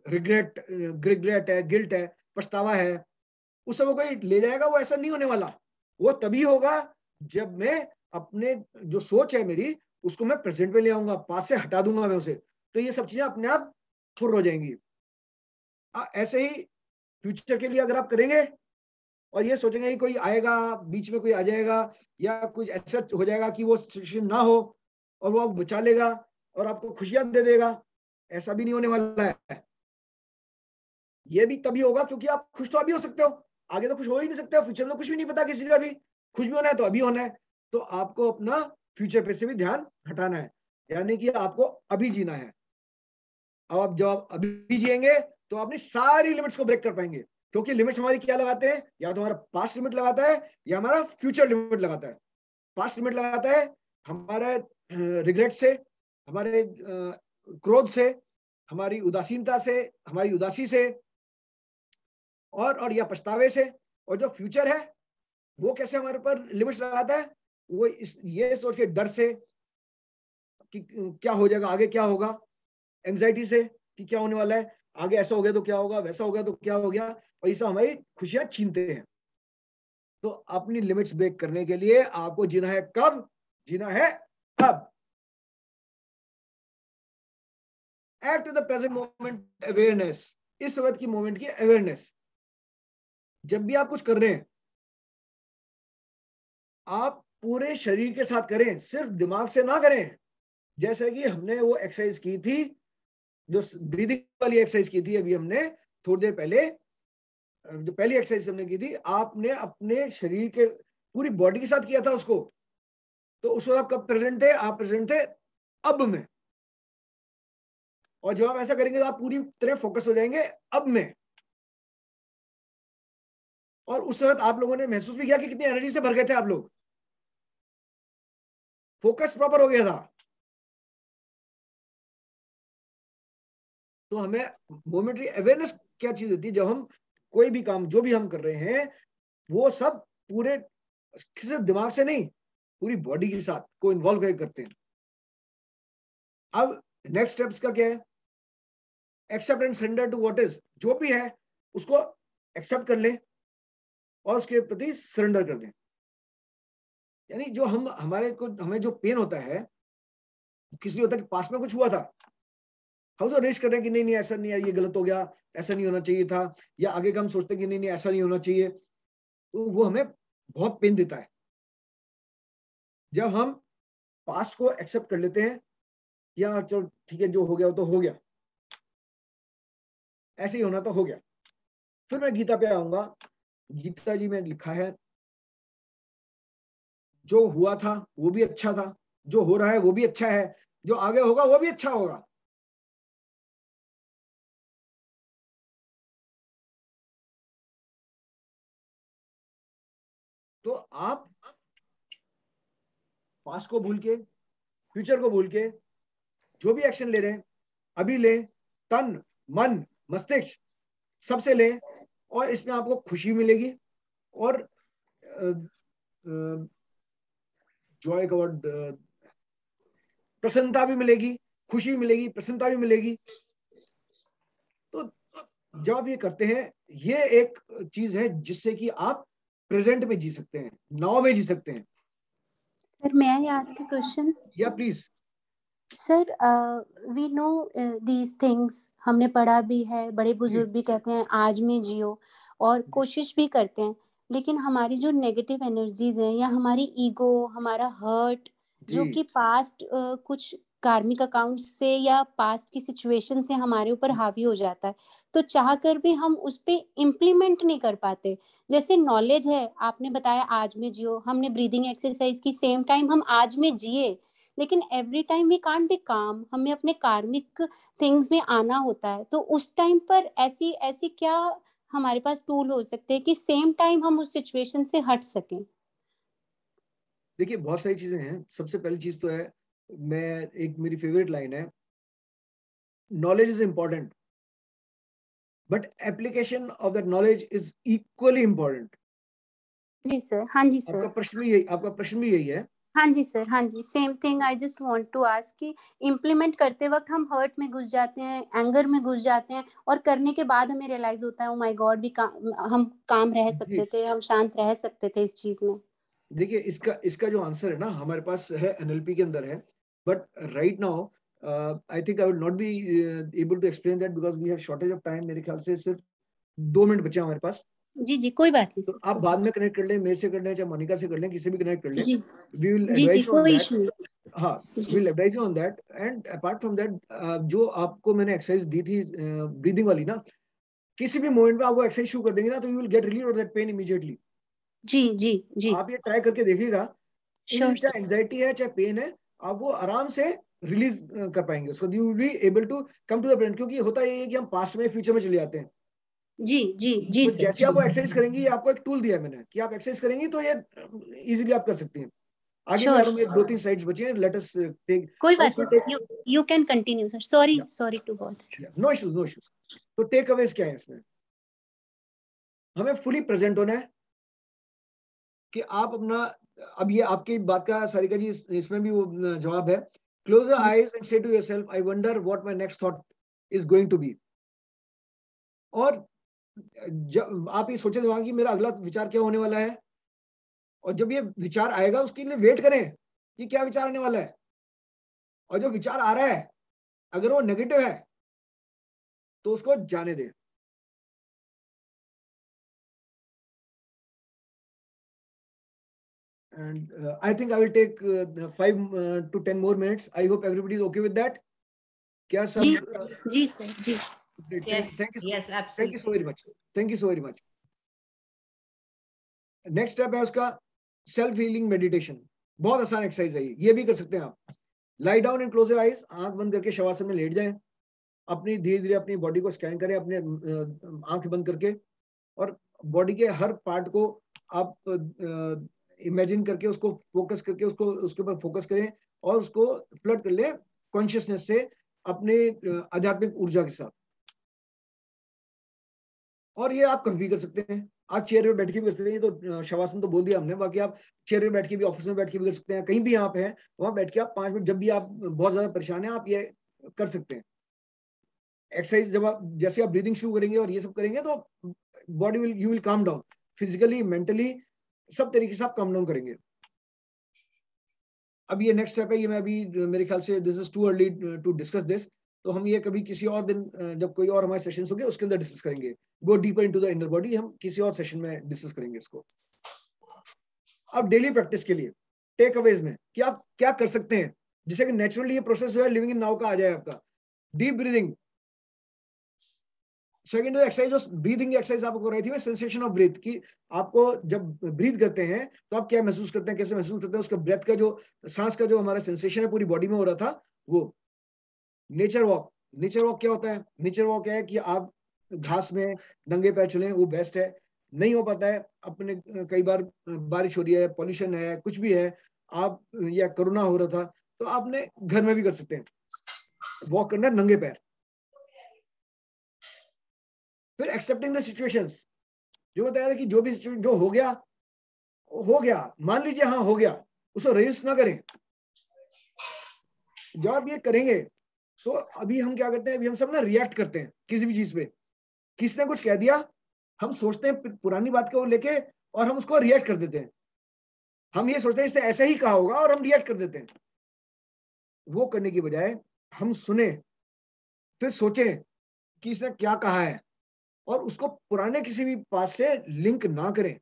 रिग्रेट है, गिल्ट है, पछतावा है, उस समय कोई ले जाएगा, वो ऐसा नहीं होने वाला। वो तभी होगा जब मैं अपने जो सोच है मेरी उसको मैं प्रेजेंट में ले आऊंगा, पास से हटा दूंगा मैं उसे, तो ये सब चीजें अपने आप फुर हो जाएंगी। ऐसे ही फ्यूचर के लिए अगर आप करेंगे और ये सोचेंगे कि कोई आएगा, बीच में कोई आ जाएगा या कुछ ऐसा हो जाएगा कि वो सिचुएशन ना हो और वो आपको बचा लेगा और आपको खुशियां दे देगा, ऐसा भी नहीं होने वाला है। ये भी तभी होगा क्योंकि आप खुश तो अभी हो सकते हो, आगे तो खुश हो ही नहीं सकते हो, फ्यूचर में कुछ भी नहीं पता किसी का भी। खुश भी होना है तो अभी होना है, तो आपको अपना फ्यूचर पे से भी ध्यान हटाना है, यानी कि आपको अभी जीना है। अब जब आप अभी जिएंगे तो अपनी सारी लिमिट्स को ब्रेक कर पाएंगे, क्योंकि लिमिट्स हमारी क्या लगाते हैं, या तो हमारा पास्ट लिमिट लगाता है या हमारा फ्यूचर लिमिट लगाता है। पास्ट लिमिट लगाता है हमारे रिग्रेट से, हमारे क्रोध से, हमारी उदासीनता से, हमारी उदासी से और या पछतावे से। और जो फ्यूचर है वो कैसे हमारे पर लिमिट्स लगाता है, वो ये सोच के डर से कि क्या हो जाएगा, आगे क्या होगा, एंजाइटी से कि क्या होने वाला है, आगे ऐसा हो गया तो क्या होगा, वैसा हो गया तो क्या हो गया, और ये सब हमारी खुशियां छीनते हैं। तो अपनी लिमिट्स ब्रेक करने के लिए आपको जीना है कब, जीना है अब। Act the present moment awareness, इस वक्त की मोमेंट की अवेयरनेस। जब भी आप कुछ कर रहे हैं आप पूरे शरीर के साथ करें, सिर्फ दिमाग से ना करें। जैसे कि हमने वो एक्सरसाइज की थी, जो ब्रीदिंग वाली एक्सरसाइज की थी अभी हमने थोड़ी देर पहले, जो पहली एक्सरसाइज हमने की थी, आपने अपने शरीर के पूरी बॉडी के साथ किया था उसको, तो उस वक्त आप कब प्रेजेंट थे, आप प्रेजेंट थे अब में। और जब आप ऐसा करेंगे तो आप पूरी तरह फोकस हो जाएंगे अब में। और उस वक्त आप लोगों ने महसूस भी किया कि कितनी एनर्जी से भर गए थे आप लोग, फोकस प्रॉपर हो गया था। तो हमें मोमेंटरी अवेयरनेस क्या चीज होती है, जब हम कोई भी काम जो भी हम कर रहे हैं वो सब पूरे सिर्फ दिमाग से नहीं, पूरी बॉडी के साथ को इन्वॉल्व करके करते हैं। अब नेक्स्ट स्टेप्स का क्या है, accept and surrender to what is, जो भी है उसको एक्सेप्ट कर लें और उसके प्रति सरेंडर कर दें। यानी जो हमें जो पेन होता है, किसी होता है कि पास में कुछ हुआ था, हम उसको रेस कर रहे हैं कि नहीं नहीं ऐसा नहीं है, ये गलत हो गया, ऐसा नहीं होना चाहिए था, या आगे का हम सोचते हैं कि नहीं नहीं ऐसा नहीं होना चाहिए, तो वो हमें बहुत पेन देता है। जब हम पास्ट को एक्सेप्ट कर लेते हैं, या चलो ठीक है जो हो गया वो तो हो गया, ऐसे ही होना तो हो गया। फिर मैं गीता पे आऊंगा। गीता जी में लिखा है जो हुआ था वो भी अच्छा था, जो हो रहा है वो भी अच्छा है, जो आगे होगा वो भी अच्छा होगा। तो आप पास्ट को भूल के, फ्यूचर को भूल के, जो भी एक्शन ले रहे हैं अभी लें, तन मन मस्तिष्क सबसे लें, और इसमें आपको खुशी मिलेगी और जॉय का वर्ड, प्रसन्नता भी मिलेगी, खुशी मिलेगी, प्रसन्नता भी मिलेगी। तो जब आप ये करते हैं, ये एक चीज है जिससे कि आप प्रेजेंट में जी सकते हैं, नाउ में जी सकते हैं। Sir may I ask a question? या please. Sir we know these things, हमने पढ़ा भी है, बड़े बुजुर्ग भी कहते हैं आज में जियो, और कोशिश भी करते हैं, लेकिन हमारी जो नेगेटिव एनर्जीज हैं या हमारी ईगो, हमारा हर्ट, जो कि पास्ट कुछ कार्मिक अकाउंट से या पास्ट की सिचुएशन से हमारे ऊपर हावी हो जाता है, तो चाह कर भी हम उस पर इम्प्लीमेंट नहीं कर पाते। जैसे नॉलेज है, आपने बताया आज में जियो, हमने ब्रीदिंग एक्सरसाइज की, सेम टाइम हम आज में जिए, लेकिन every time we can't be calm, हमें अपने कार्मिक थिंग्स में आना होता है। तो उस टाइम पर ऐसी ऐसी क्या हमारे पास टूल हो सकते हैं कि सेम टाइम हम उस सिचुएशन से हट सकें? देखिए बहुत सारी चीजें हैं। सबसे पहली चीज तो है, मेरी फेवरेट लाइन है, knowledge is important but application of that knowledge is equally important. जी सर। हाँ जी सर। आपका प्रश्न भी यही है हाँ जी सर, हाँ जी, same thing I just want to ask कि इम्प्लीमेंट करते वक्त हम हर्ट में घुस जाते हैं, एंगर में घुस जाते हैं, और करने के बाद हमें रियलाइज होता है ओ माय गॉड भी हम काम रह सकते थे, हम शांत रह सकते थे इस चीज में। देखिए, इसका जो आंसर है ना हमारे पास है, एनएलपी के अंदर है, but right now I think I will not be able to explain that because we have shortage of time. मेरे ख्याल से सिर्फ 2 मिनट बचे हमारे पास। जी जी, कोई बात नहीं तो सर। आप बाद में कनेक्ट कर लें, मेरे से कर लें, चाहे मोनिका से कर लें, किसी भी कनेक्ट कर लें। जी वी विल जी, एडवाइस ऑन कोई दैट। इशू नहीं। हाँ, जी will advise on that. And apart from that, जो आपको मैंने एक्सरसाइज दी थी ब्रीदिंग वाली ना, किसी भी मोमेंट में आप वो एक्सरसाइज शुरू कर देंगे ना, तो you will get relieve of that pain immediately. जी जी जी, आप ये ट्राई करके देखिएगा कि श्योर चाहे सर। एंजाइटी है चाहे पेन है, आप वो आराम से रिलीज कर पाएंगे उसको। You will be able to come to the present. क्योंकि होता ये है कि हम पास्ट में फ्यूचर में चले जाते हैं। जी जी जी तो सर। जैसे जी आप वो एक्सरसाइज करेंगी, ये आपको एक टूल दिया है मैंने कि आप एक्सरसाइज करेंगी तो ये इजीली आप कर सकती हैं। आगे भी आ श्योर, रहा हूँ, 2-3 स्लाइड्स बची हैं, लेट अस टेक। कोई और बात इसमें नहीं, you can continue sir. Sorry sorry to bother. No issues, no issues. तो टेक अवेज क्या है इसमें? हमें फुली प्रेजेंट होना है कि आप अपना, अब ये आपकी बात का सारिका जी इसमें भी वो जवाब है। Close your eyes and say to yourself, I wonder what my next thought is going to be. और जब आप ये सोचे दिमाग कि मेरा अगला विचार क्या होने वाला है, और जब ये विचार आएगा उसके लिए वेट करें कि क्या विचार आने वाला है। और जो विचार आ रहा है अगर वो नेगेटिव है तो उसको जाने दें। And I think I will take 5 to 10 more minutes. I hope everybody is okay with that. क्या सब? जी सर जी। Thank you so yes, absolutely. very much. Thank you so very much. Next step है उसका self healing meditation. बहुत आसान exercise है ये भी कर सकते हैं आप। Lie down and close your eyes, आंख बंद करके शवासन में लेट जाएं। अपनी धीरे धीरे अपनी बॉडी को स्कैन करें, अपने आंख बंद करके, और बॉडी के हर पार्ट को आप इमेजिन करके उसको फोकस करके उसको उसके ऊपर फोकस करें और उसको फ्लड कर लें कॉन्शियसनेस से, अपने आध्यात्मिक ऊर्जा के साथ। और ये आप कभी भी कर सकते हैं, आप चेयर पे बैठ के भी कर सकते हैं। ये तो शवासन तो बोल दिया हमने, बाकी आप चेयर पे बैठ के भी, ऑफिस में बैठ के भी कर सकते हैं, कहीं भी यहाँ पे हैं वहां बैठ के आप 5 मिनट, जब भी आप बहुत ज्यादा परेशान हैं आप ये कर सकते हैं। एक्सरसाइज जब आप जैसे आप ब्रीदिंग शुरू करेंगे और ये सब करेंगे तो body will, you will calm down, physically mentally सब तरीके से आप काम डाउन करेंगे। अब ये नेक्स्ट स्टेप है, ये मैं अभी मेरे ख्याल से this is too early to discuss this, तो हम ये कभी किसी और दिन जब कोई और हमारे सेशंस होंगे उसके अंदर डिस्कस करेंगे। Go deeper into the inner body, हम किसी और सेशन में डिस्कस करेंगे इसको। अब डेली प्रैक्टिस के लिए टेक अवेज में कि आप क्या कर सकते हैं जिससे कि नेचुरली ये प्रोसेस जो है लिविंग इन नाउ का आ जाए आपका। Deep breathing, second exercise, breathing exercise आपको कराई थी मैं, सेंसेशन ऑफ ब्रीथ, कि आपको जब ब्रीथ करते हैं तो आप क्या महसूस करते हैं, कैसे महसूस करते हैं, उसका ब्रेथ का जो सांस का जो हमारा सेंसेशन है पूरी बॉडी में हो रहा था वो। नेचर वॉक, नेचर वॉक क्या होता है? नेचर वॉक क्या है कि आप घास में नंगे पैर चलें, वो बेस्ट है। नहीं हो पाता है अपने, कई बार बारिश हो रही है, पॉल्यूशन है, कुछ भी है, आप या कोरोना हो रहा था, तो आपने घर में भी कर सकते हैं, वॉक करना है नंगे पैर। फिर एक्सेप्टिंग द सिचुएशंस, जो बताया था कि जो भी जो हो गया हो गया, मान लीजिए हाँ हो गया, उसको रेजिस्ट ना करें। जब आप ये करेंगे तो अभी हम क्या करते हैं, अभी हम सब ना रिएक्ट करते हैं किसी भी चीज पे। किसी ने कुछ कह दिया, हम सोचते हैं पुरानी बात को लेके और हम उसको रिएक्ट कर देते हैं। हम ये सोचते हैं इसने ऐसे ही कहा होगा और हम रिएक्ट कर देते हैं। वो करने की बजाय हम सुने, फिर सोचें कि इसने क्या कहा है, और उसको पुराने किसी भी पास से लिंक ना करें।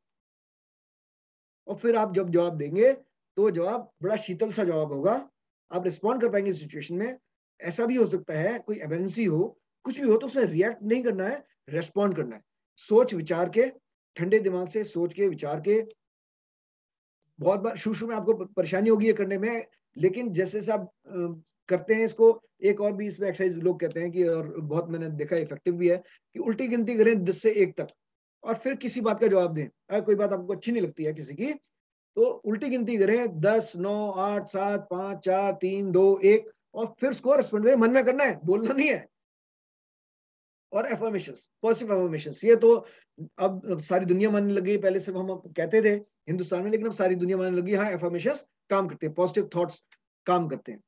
और फिर आप जब जवाब देंगे तो जवाब बड़ा शीतल सा जवाब होगा, आप रिस्पॉन्ड कर पाएंगे सिचुएशन में। ऐसा भी हो सकता है कोई इमरजेंसी हो, कुछ भी हो, तो उसमें रिएक्ट नहीं करना है, रेस्पॉन्ड करना है। सोच विचार के, ठंडे दिमाग से सोच के विचार के। बहुत बार शुरू में आपको परेशानी होगी ये करने में, लेकिन जैसे जैसे आप करते हैं इसको, एक और भी इसमें एक्सरसाइज लोग कहते हैं कि, और बहुत मैंने देखा इफेक्टिव भी है, कि उल्टी गिनती करें 10 से 1 तक और फिर किसी बात का जवाब दें। अगर कोई बात आपको अच्छी नहीं लगती है किसी की, तो उल्टी गिनती करें 10, 9, 8, 7, 5, 4, 3, 2, 1 और फिर उसको रेस्पॉन्ड करें। मन में करना है, बोलना नहीं है। और एफर्मेशंस, पॉजिटिव एफर्मेशंस। ये तो अब सारी दुनिया मानने लगी, पहले सिर्फ हम कहते थे हिंदुस्तान में, लेकिन अब सारी दुनिया मानने लगी हाँ एफर्मेशंस काम करते हैं, पॉजिटिव थॉट्स काम करते हैं।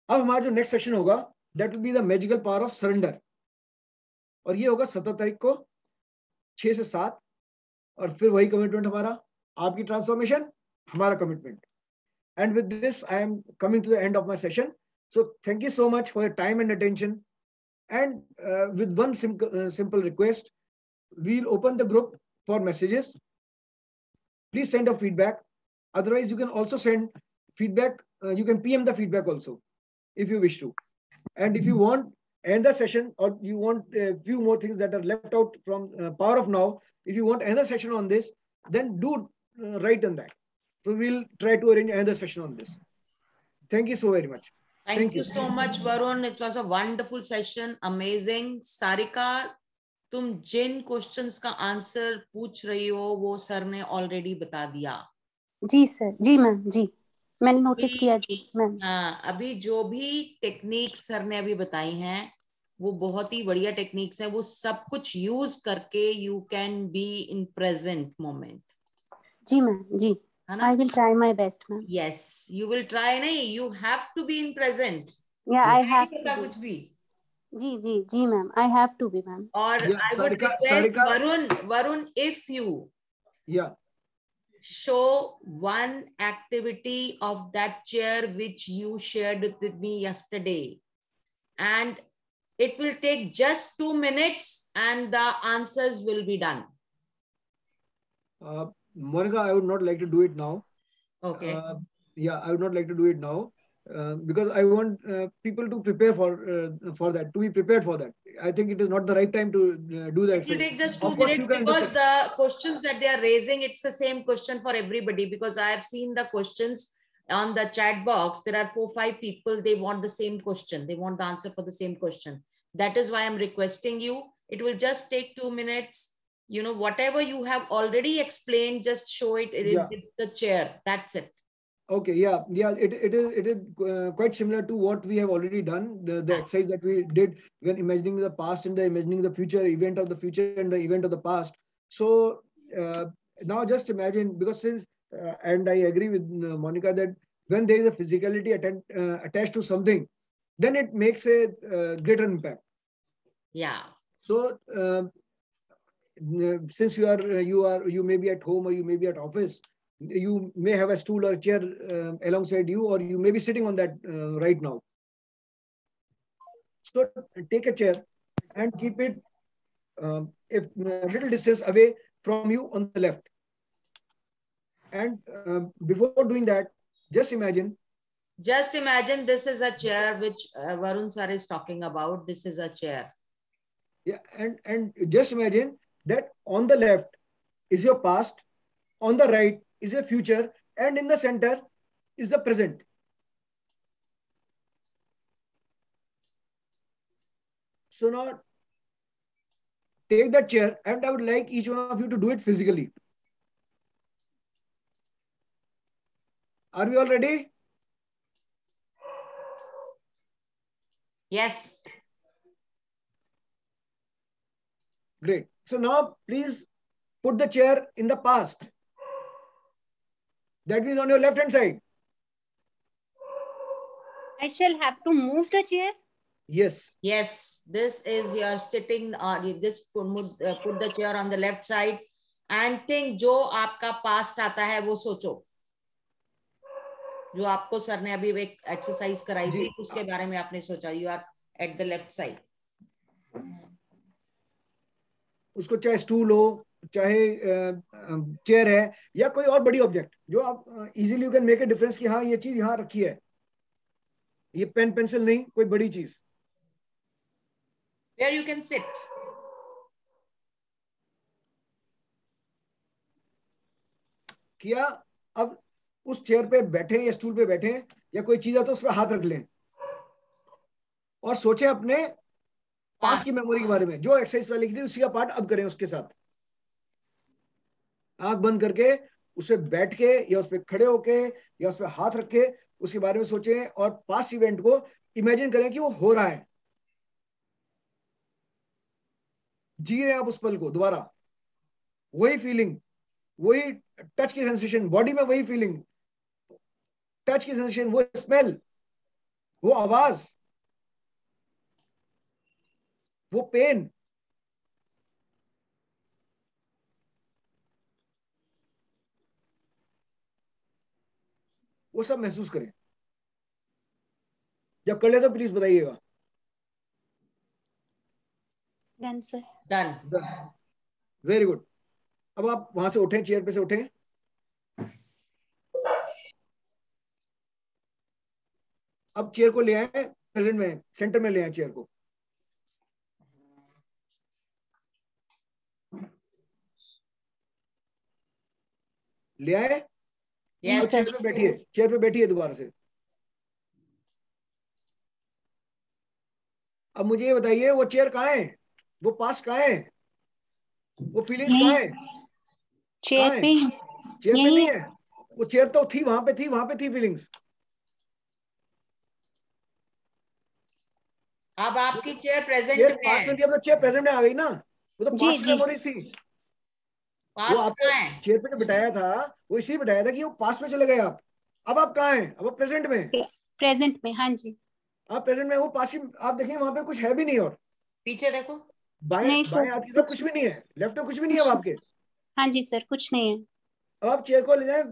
अब हमारा जो नेक्स्ट सेशन होगा that will be the magical power of surrender, और ये होगा 17 तारीख को 6 से 7, और फिर वही कमिटमेंट हमारा, आपकी ट्रांसफॉर्मेशन, हमारा commitment. And with this, I am coming to the end of my session. So thank you so much for your time and attention. And with one simple request, we'll open the group for messages. Please send a feedback. Otherwise, you can also send feedback. You can PM the feedback also, if you wish to. And if you want end the session, or you want a few more things that are left out from Power of Now, if you want another session on this, then do write on that. So we'll try to arrange another session on this. Thank you so very much. Thank you so much, Varun. It was a wonderful session. Amazing. Sarika, तुम जिन questions का answer पूछ रही हो वो sir ने already बता दिया। जी sir, जी ma'am, जी मैंने नोटिस किया जी मैम। हाँ, अभी जो भी टेक्निक्स सर ने अभी बताई हैं वो बहुत ही बढ़िया टेक्निक्स हैं, वो सब कुछ यूज करके you can be in present moment. जी मैम, जी I will try my best, ma'am. Yes, you will try. नहीं, you have to be in present. Yeah, I have to कुछ भी। जी ma'am, I have to be, ma'am. और I would request Varun, if you show one activity of that chair which you shared with me yesterday, and it will take just 2 minutes and the answers will be done. Monica, I would not like to do it now. Okay. I would not like to do it now because I want people to prepare for that, to be prepared for that. I think it is not the right time to do that. It will take just 2 minutes because the questions that they are raising, it's the same question for everybody, because I have seen the questions on the chat box. There are 4-5 people, they want the same question. They want the answer for the same question. That is why I'm requesting you. It will just take 2 minutes. You know, whatever you have already explained, just show it in the chair. That's it. Okay. It is quite similar to what we have already done. The exercise that we did when imagining the past and the imagining the future, event of the future and the event of the past. So now just imagine, because since and I agree with Monica that when there is a physicality attached to something, then it makes a greater impact. Yeah. So since you may be at home or you may be at office, you may have a stool or a chair alongside you, or you may be sitting on that right now. So take a chair and keep it a little distance away from you on the left. And before doing that, just imagine this is a chair which Varun sir is talking about. This is a chair. Yeah, and just imagine that on the left is your past, on the right is your future, and in the center is the present. So now take that chair, and I would like each one of you to do it physically. Are we all ready? Yes. Great. So now please put the chair in the past. That means on your left hand side. I shall have to move the chair? Yes. Yes. This is your sitting, or you just put the chair on the left side and think जो आपका past आता है वो सोचो, जो आपको sir ने अभी एक एक्सरसाइज कराई थी उसके बारे में आपने सोचा. You are at the left side. उसको चाहे स्टूल हो, चाहे चेयर है, या कोई और बड़ी ऑब्जेक्ट जो आप easily you can make a difference कि हाँ ये चीज यहाँ रखी है, ये पेन पेंसिल नहीं, कोई बड़ी चीज. Where you can sit. किया. अब उस चेयर पे बैठे या स्टूल पे बैठे या कोई चीज है तो उस पर हाथ रख लें और सोचें अपने पास्ट की मेमोरी के बारे में. जो एक्सरसाइज पहले की थी उसी का पार्ट अब करें उसके साथ. आंख बंद करके उस पर बैठ के या उस पर खड़े होके या उस पर हाथ रख के उसके बारे में सोचें और पास्ट इवेंट को इमेजिन करें कि वो हो रहा है. जी रहे हैं आप उस पल को दोबारा, वही फीलिंग, वही टच की सेंसेशन बॉडी में, वही फीलिंग, टच की सेंसेशन, वो स्मेल, वो आवाज, वो पेन, वो सब महसूस करें। जब कर ले तो प्लीज बताइएगा। Done sir. Done. Very good. अब आप वहां से उठें, चेयर पे से उठें। अब चेयर को ले आए प्रेजेंट में, सेंटर में ले आए चेयर को। ले आए? जी अब सर। चेयर पे बैठिए, चेयर पे बैठिए दोबारा से। अब मुझे ये बताइए, वो चेयर कहाँ है, वो पास्ट कहाँ है, वो फीलिंग्स कहाँ है, चेयर कहाँ है? पे, चेयर पे यही नहीं है। है, वो चेयर तो थी, वहां पे थी, वहां पे थी फीलिंग्स। अब आपकी चेयर प्रेजेंट चेयर में पास्ट है। में थी, अब तो चेयर प्रेजेंट में आ गई ना, वो तो जी पास्ट की जी। मेमोरीज थी। वो पास्ट आपको कहाँ है? चेयर पे जो बिठाया था, वो इसलिए बिठाया था कि वो पास्ट में चले गए आप। अब आप कहाँ हैं? अब आप प्रेजेंट में। प्रेजेंट में, हाँ जी। आप प्रेजेंट में, वो पास्ट की आप देखिए वहां पे कुछ है भी नहीं, और पीछे देखो। बाएं नहीं सर, बाएं हाथ की तरफ कुछ कुछ भी नहीं है, लेफ्ट में कुछ भी नहीं है कुछ अब आपके। हाँ जी सर, कुछ नहीं है। अब आप चेयर को ले जाए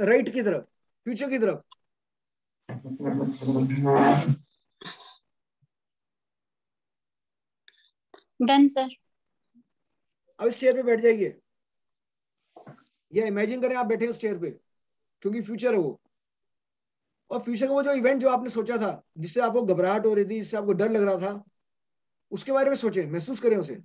राइट की तरफ, फ्यूचर की तरफ। Done sir. अब इस चेयर पे बैठ जाइए, या इमेजिन करें आप बैठे हैं उस चेयर पे, क्योंकि फ्यूचर है वो। और फ्यूचर का वो जो इवेंट जो आपने सोचा था, जिससे आपको घबराहट हो रही थी, जिससे आपको डर लग रहा था, उसके बारे में सोचें, महसूस करें उसे।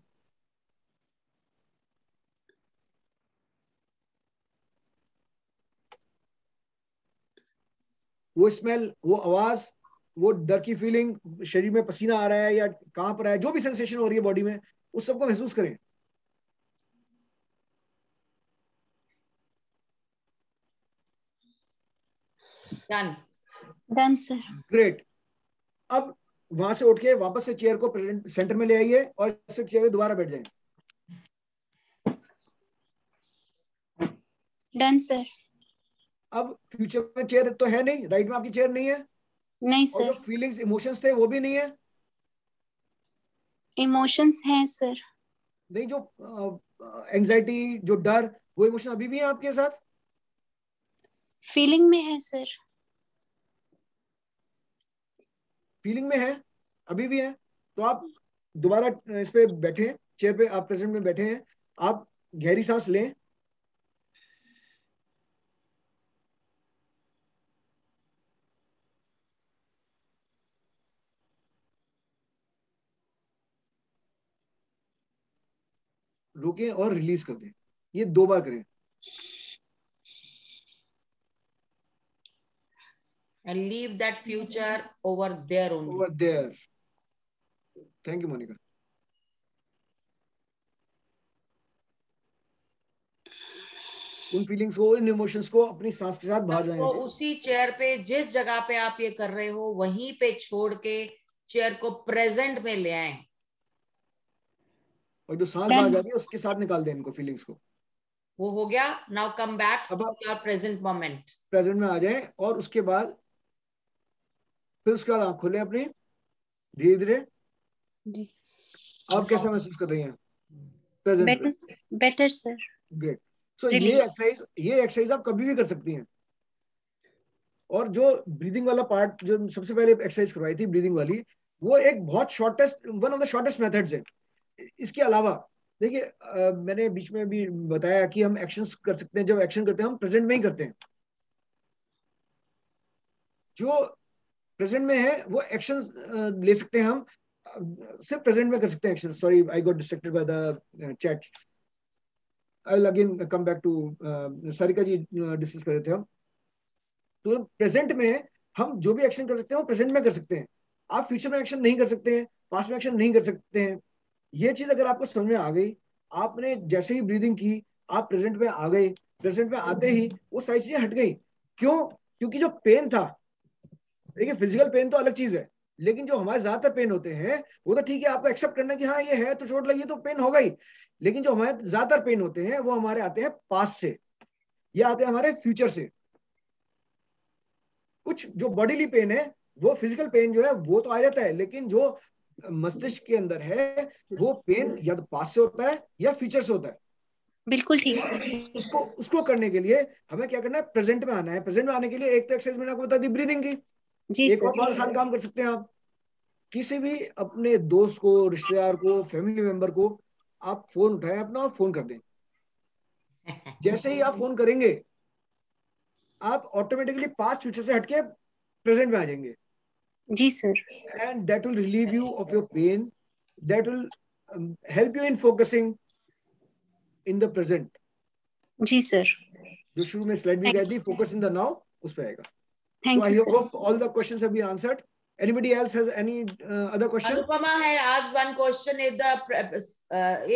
वो स्मेल, वो आवाज, वो डर की फीलिंग, शरीर में पसीना आ रहा है या कहां पर है, जो भी सेंसेशन हो रही है बॉडी में, उस सबको महसूस करें। डन। Done sir. ग्रेट। अब वहां से उठ के वापस से चेयर को प्रेजेंट सेंटर में ले आइए और सिर्फ चेयर पे दोबारा बैठ जाएं। Done sir. अब फ्यूचर में चेयर तो है नहीं, राइट में आपकी चेयर नहीं है, नहीं और जो सर। फीलिंग्स इमोशंस थे वो भी नहीं है। इमोशंस हैं सर। नहीं, जो एंजाइटी, जो डर, वो इमोशन अभी भी है आपके साथ? फीलिंग में है सर। फीलिंग में है, अभी भी है। तो आप दोबारा इस पे बैठे, चेयर पे आप प्रेजेंट में बैठे हैं। आप गहरी सांस लें। रोकें और रिलीज कर दें। ये 2 बार करें। And leave that future over there only. Over there. Thank you Monica. उन फीलिंग्स को, इन इमोशंस को अपनी सांस के साथ बाहर जाने तो दें। उसी चेयर पे, जिस जगह पे आप ये कर रहे हो, वहीं पे छोड़ के चेयर को प्रेजेंट में ले आए। और जो सांस बाहर जा रही है उसके साथ निकाल दें इनको, फीलिंग्स को। वो हो गया। नाउ कम बैक अब टू आप योर प्रेजेंट मोमेंट। प्रेजेंट में आ जाएं, और उसके बाद फिर उसके बाद आंख खोलें अपनी, धीरे धीरे। आप कैसा महसूस कर रही हैं प्रेजेंट में? Better, better sir. ग्रेट। सो ये एक्सरसाइज आप कभी भी कर सकती हैं। और जो ब्रीदिंग वाला पार्ट जो सबसे पहले एक्सरसाइज करवाई थी, ब्रीदिंग वाली, वो एक बहुत shortest, one of the shortest methods है। इसके अलावा देखिए, मैंने बीच में भी बताया कि हम एक्शंस कर सकते हैं। जब एक्शन करते हैं हम प्रेजेंट में ही करते हैं। जो प्रेजेंट में है वो एक्शन ले सकते हैं हम, सिर्फ प्रेजेंट में कर सकते हैं action. Sorry, I got distracted by the chat. I will again come back to, Sarika ji discuss कर रहे थे हम। तो प्रेजेंट में हम जो भी एक्शन कर सकते हैं वो प्रेजेंट में कर सकते हैं। आप फ्यूचर में एक्शन नहीं कर सकते हैं, पास्ट में एक्शन नहीं कर सकते हैं। ये चीज अगर आपको समझ में आ गई, आपने जैसे ही ब्रीदिंग की, आप प्रेजेंट में आ गए। प्रेजेंट में आते ही वो सारी चीजें हट गई। क्यों? क्योंकि जो पेन था, देखिए फिजिकल पेन तो अलग चीज है, लेकिन जो हमारे ज्यादातर पेन होते हैं वो तो ठीक है, आपको एक्सेप्ट करना कि हाँ ये है तो चोट लगी तो पेन होगा ही, लेकिन जो हमारे ज्यादातर पेन होते हैं वो हमारे आते हैं पास्ट से या आते हैं हमारे फ्यूचर से। कुछ जो बॉडीली पेन है, वो फिजिकल पेन जो है वो तो आ जाता है, लेकिन जो मस्तिष्क के अंदर है वो पेन या तो पास्ट से होता है या फ्यूचर से होता है। बिल्कुल ठीक सर। उसको उसको करने के लिए हमें क्या करना है, प्रेजेंट में आना है। प्रेजेंट में आने के लिए एक तो एक्सरसाइज मैंने आपको बता दी ब्रीदिंग की, जी एक और सर। बहुत आसान काम कर सकते हैं आप, किसी भी अपने दोस्त को, रिश्तेदार को, फैमिली मेंबर को आप फोन उठाएं अपना और फोन कर दें। जैसे ही आप फोन करेंगे आप ऑटोमेटिकली पास्ट फ्यूचर से हटके प्रेजेंट में आ जाएंगे। जी sir. And that will relieve you of your pain, that will help you in focusing in the present. जी सर। जो शुरू में स्लाइड भी गई थी, फोकस इन द नाउ, उस पे आएगा। So thank I you sir. hope all the questions have been answered. Anybody else has any other question? Anupama has asked one question: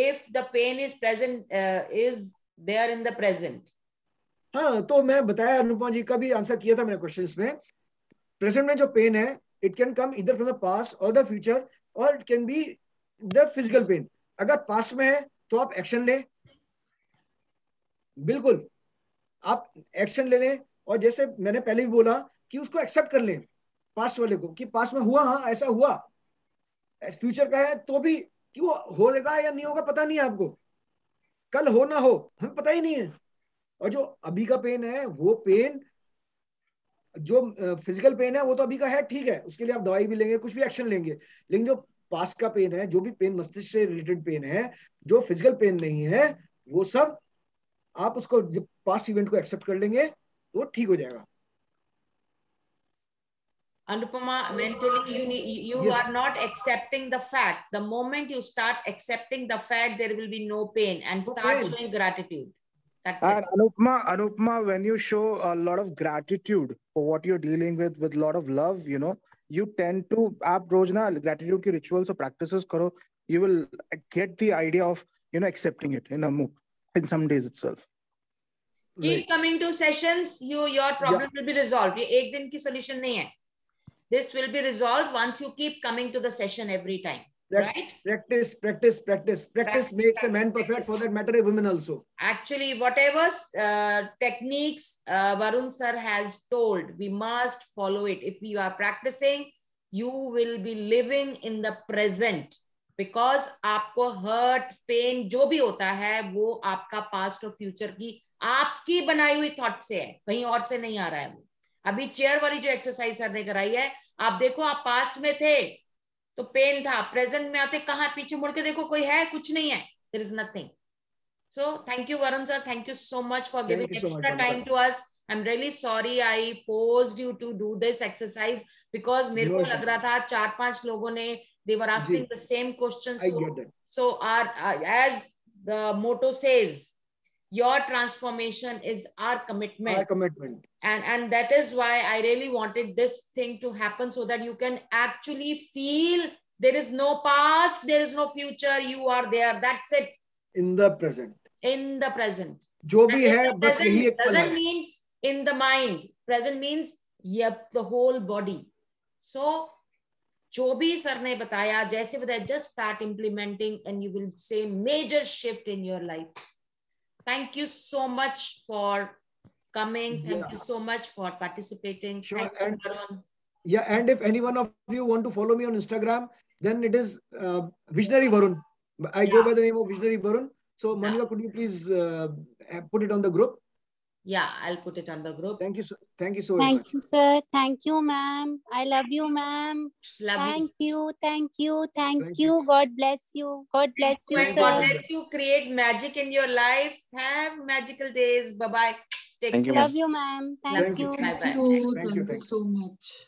if the pain is present, is there in the present? हाँ, तो मैं बताया, अनुपमा जी का भी answer किया था मैंने questions में। प्रेजेंट में जो पेन है, इट कैन कम इधर फ्रॉम द पास्ट और द फ्यूचर, और it can be the physical pain. अगर पास्ट में है तो आप एक्शन लें, बिल्कुल आप एक्शन ले लें। और जैसे मैंने पहले भी बोला कि उसको एक्सेप्ट कर लें पास्ट वाले को, कि पास्ट में हुआ, हाँ ऐसा हुआ। फ्यूचर का है तो भी कि वो होगा या नहीं होगा पता नहीं है आपको, कल हो ना हो हमें पता ही नहीं है। और जो अभी का पेन है, वो पेन जो फिजिकल पेन है वो तो अभी का है, ठीक है, उसके लिए आप दवाई भी लेंगे, कुछ भी एक्शन लेंगे। लेकिन जो पास्ट का पेन है, जो भी पेन मस्तिष्क से रिलेटेड पेन है, जो फिजिकल पेन नहीं है, वो सब आप उसको पास्ट इवेंट को एक्सेप्ट कर लेंगे तो ठीक हो जाएगा। Anupama, mentally you Yes. are not accepting the fact. The moment you start accepting the fact, there will be no pain, and No start pain. showing gratitude. That's And it. Anupma, when you show a lot of gratitude for what you're dealing with a lot of love, you tend to, आप रोज ना gratitude की rituals और practices करो, you will get the idea of, accepting it in some days itself. Keep Right. coming to sessions. Your problem will be resolved. ये एक दिन की solution नहीं है. This will be resolved once you keep coming to the session every time. Right? Practice makes a man perfect. For that matter, a woman also. Actually, whatever techniques Varun sir has told, we must follow it. If you are practicing, you will be living in the present. Because आपको hurt, pain जो भी होता है, वो आपका past और future की आपकी बनाई हुई थॉट से है, कहीं और से नहीं आ रहा है। वो अभी चेयर वाली जो एक्सरसाइज सर ने कराई है, आप देखो, आप पास्ट में थे तो पेन था, प्रेजेंट में आते कहाँ पीछे मुड़ के देखो, कोई है? कुछ नहीं है, there is nothing. So thank you Varun sir, thank you so much for giving extra time to us. I am really sorry I forced you to do this exercise because मेरे को लग रहा था 4-5 लोगों ने they were asking the same questions. So as the motto says, your transformation is our commitment. Our commitment. And that is why I really wanted this thing to happen, so that you can actually feel there is no past, there is no future, you are there, that's it. In the present. In the present. जो भी है बस यही एक पल है. Doesn't mean in the mind. Present means yep, the whole body. So जो भी सर ने बताया, जैसे बताया, just start implementing and you will see major shift in your life. Thank you so much for coming. Thank you so much for participating. Sure. Thank you, Varun. Yeah, and if any one of you want to follow me on Instagram, then it is Visionary Varun. I go by the name of Visionary Varun. So Monica, could you please put it on the group? Yeah, I'll put it on the group. Thank you so very much. Thank you, sir. Thank you, ma'am. I love you, ma'am. Thank you. God bless you. God bless you, sir. God bless you. Create magic in your life. Have magical days. Bye-bye. Take care. Love you, ma'am. Thank you. Bye-bye. Thank you so much.